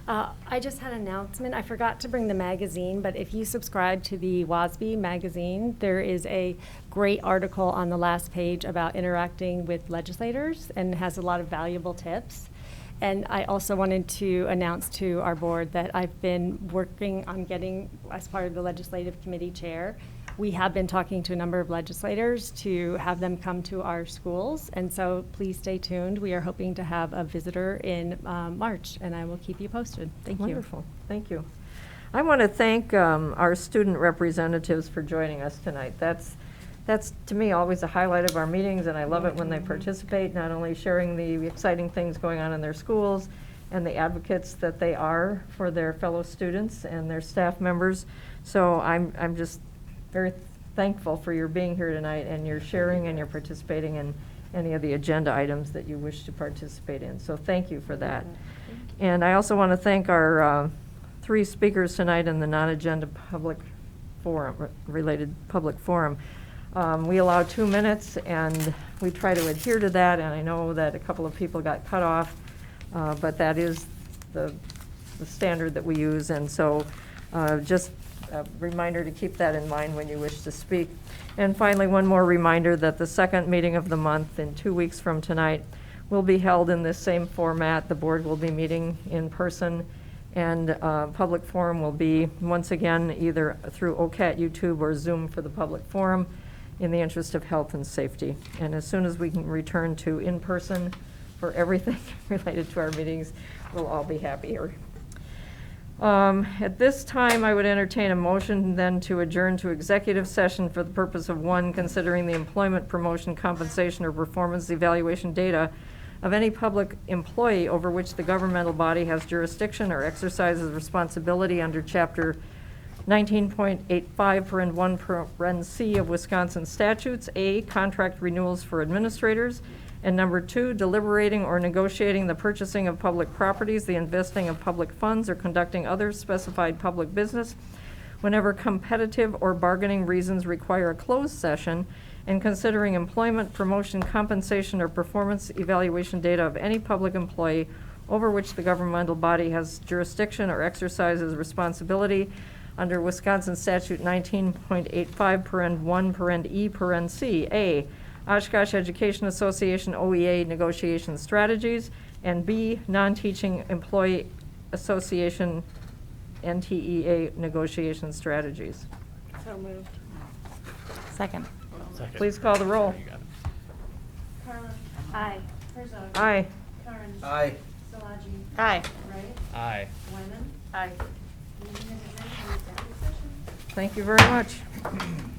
I just had an announcement. I forgot to bring the magazine, but if you subscribe to the WASB magazine, there is a great article on the last page about interacting with legislators and has a lot of valuable tips. And I also wanted to announce to our board that I've been working on getting, as part of the legislative committee chair, we have been talking to a number of legislators to have them come to our schools. And so please stay tuned. We are hoping to have a visitor in March, and I will keep you posted. Thank you. Wonderful. Thank you. I want to thank our student representatives for joining us tonight. That's to me always a highlight of our meetings, and I love it when they participate, not only sharing the exciting things going on in their schools and the advocates that they are for their fellow students and their staff members. So I'm just very thankful for your being here tonight and your sharing and your participating in any of the agenda items that you wish to participate in. So thank you for that. And I also want to thank our 3 speakers tonight in the non-agenda public forum, related public forum. We allow 2 minutes, and we try to adhere to that, and I know that a couple of people got cut off, but that is the standard that we use, and so just a reminder to keep that in mind when you wish to speak. And finally, one more reminder that the second meeting of the month in 2 weeks from tonight will be held in this same format. The board will be meeting in person, and public forum will be, once again, either through OCAT, YouTube, or Zoom for the public forum, in the interest of health and safety. And as soon as we can return to in-person for everything related to our meetings, we'll all be happier. At this time, I would entertain a motion then to adjourn to executive session for the purpose of 1, considering the employment, promotion, compensation, or performance evaluation data of any public employee over which the governmental body has jurisdiction or exercises responsibility under Chapter 19.85 paren 1 paren C of Wisconsin statutes. A, contract renewals for administrators. And number 2, deliberating or negotiating the purchasing of public properties, the investing of public funds, or conducting other specified public business whenever competitive or bargaining reasons require a closed session, and considering employment, promotion, compensation, or performance evaluation data of any public employee over which the governmental body has jurisdiction or exercises responsibility under Wisconsin Statute 19.85 paren 1 paren E paren C. A, Oshkosh Education Association OEA negotiation strategies, and B, Non-Teaching Employee Association NTEA negotiation strategies. So moved. Second. Please call the roll. Carlin. Aye. Herzog. Aye. Carnes. Aye. Szilagyi. Aye. Wright. Aye. Wyman. Aye. Meeting is adjourned to executive session. Thank you very much.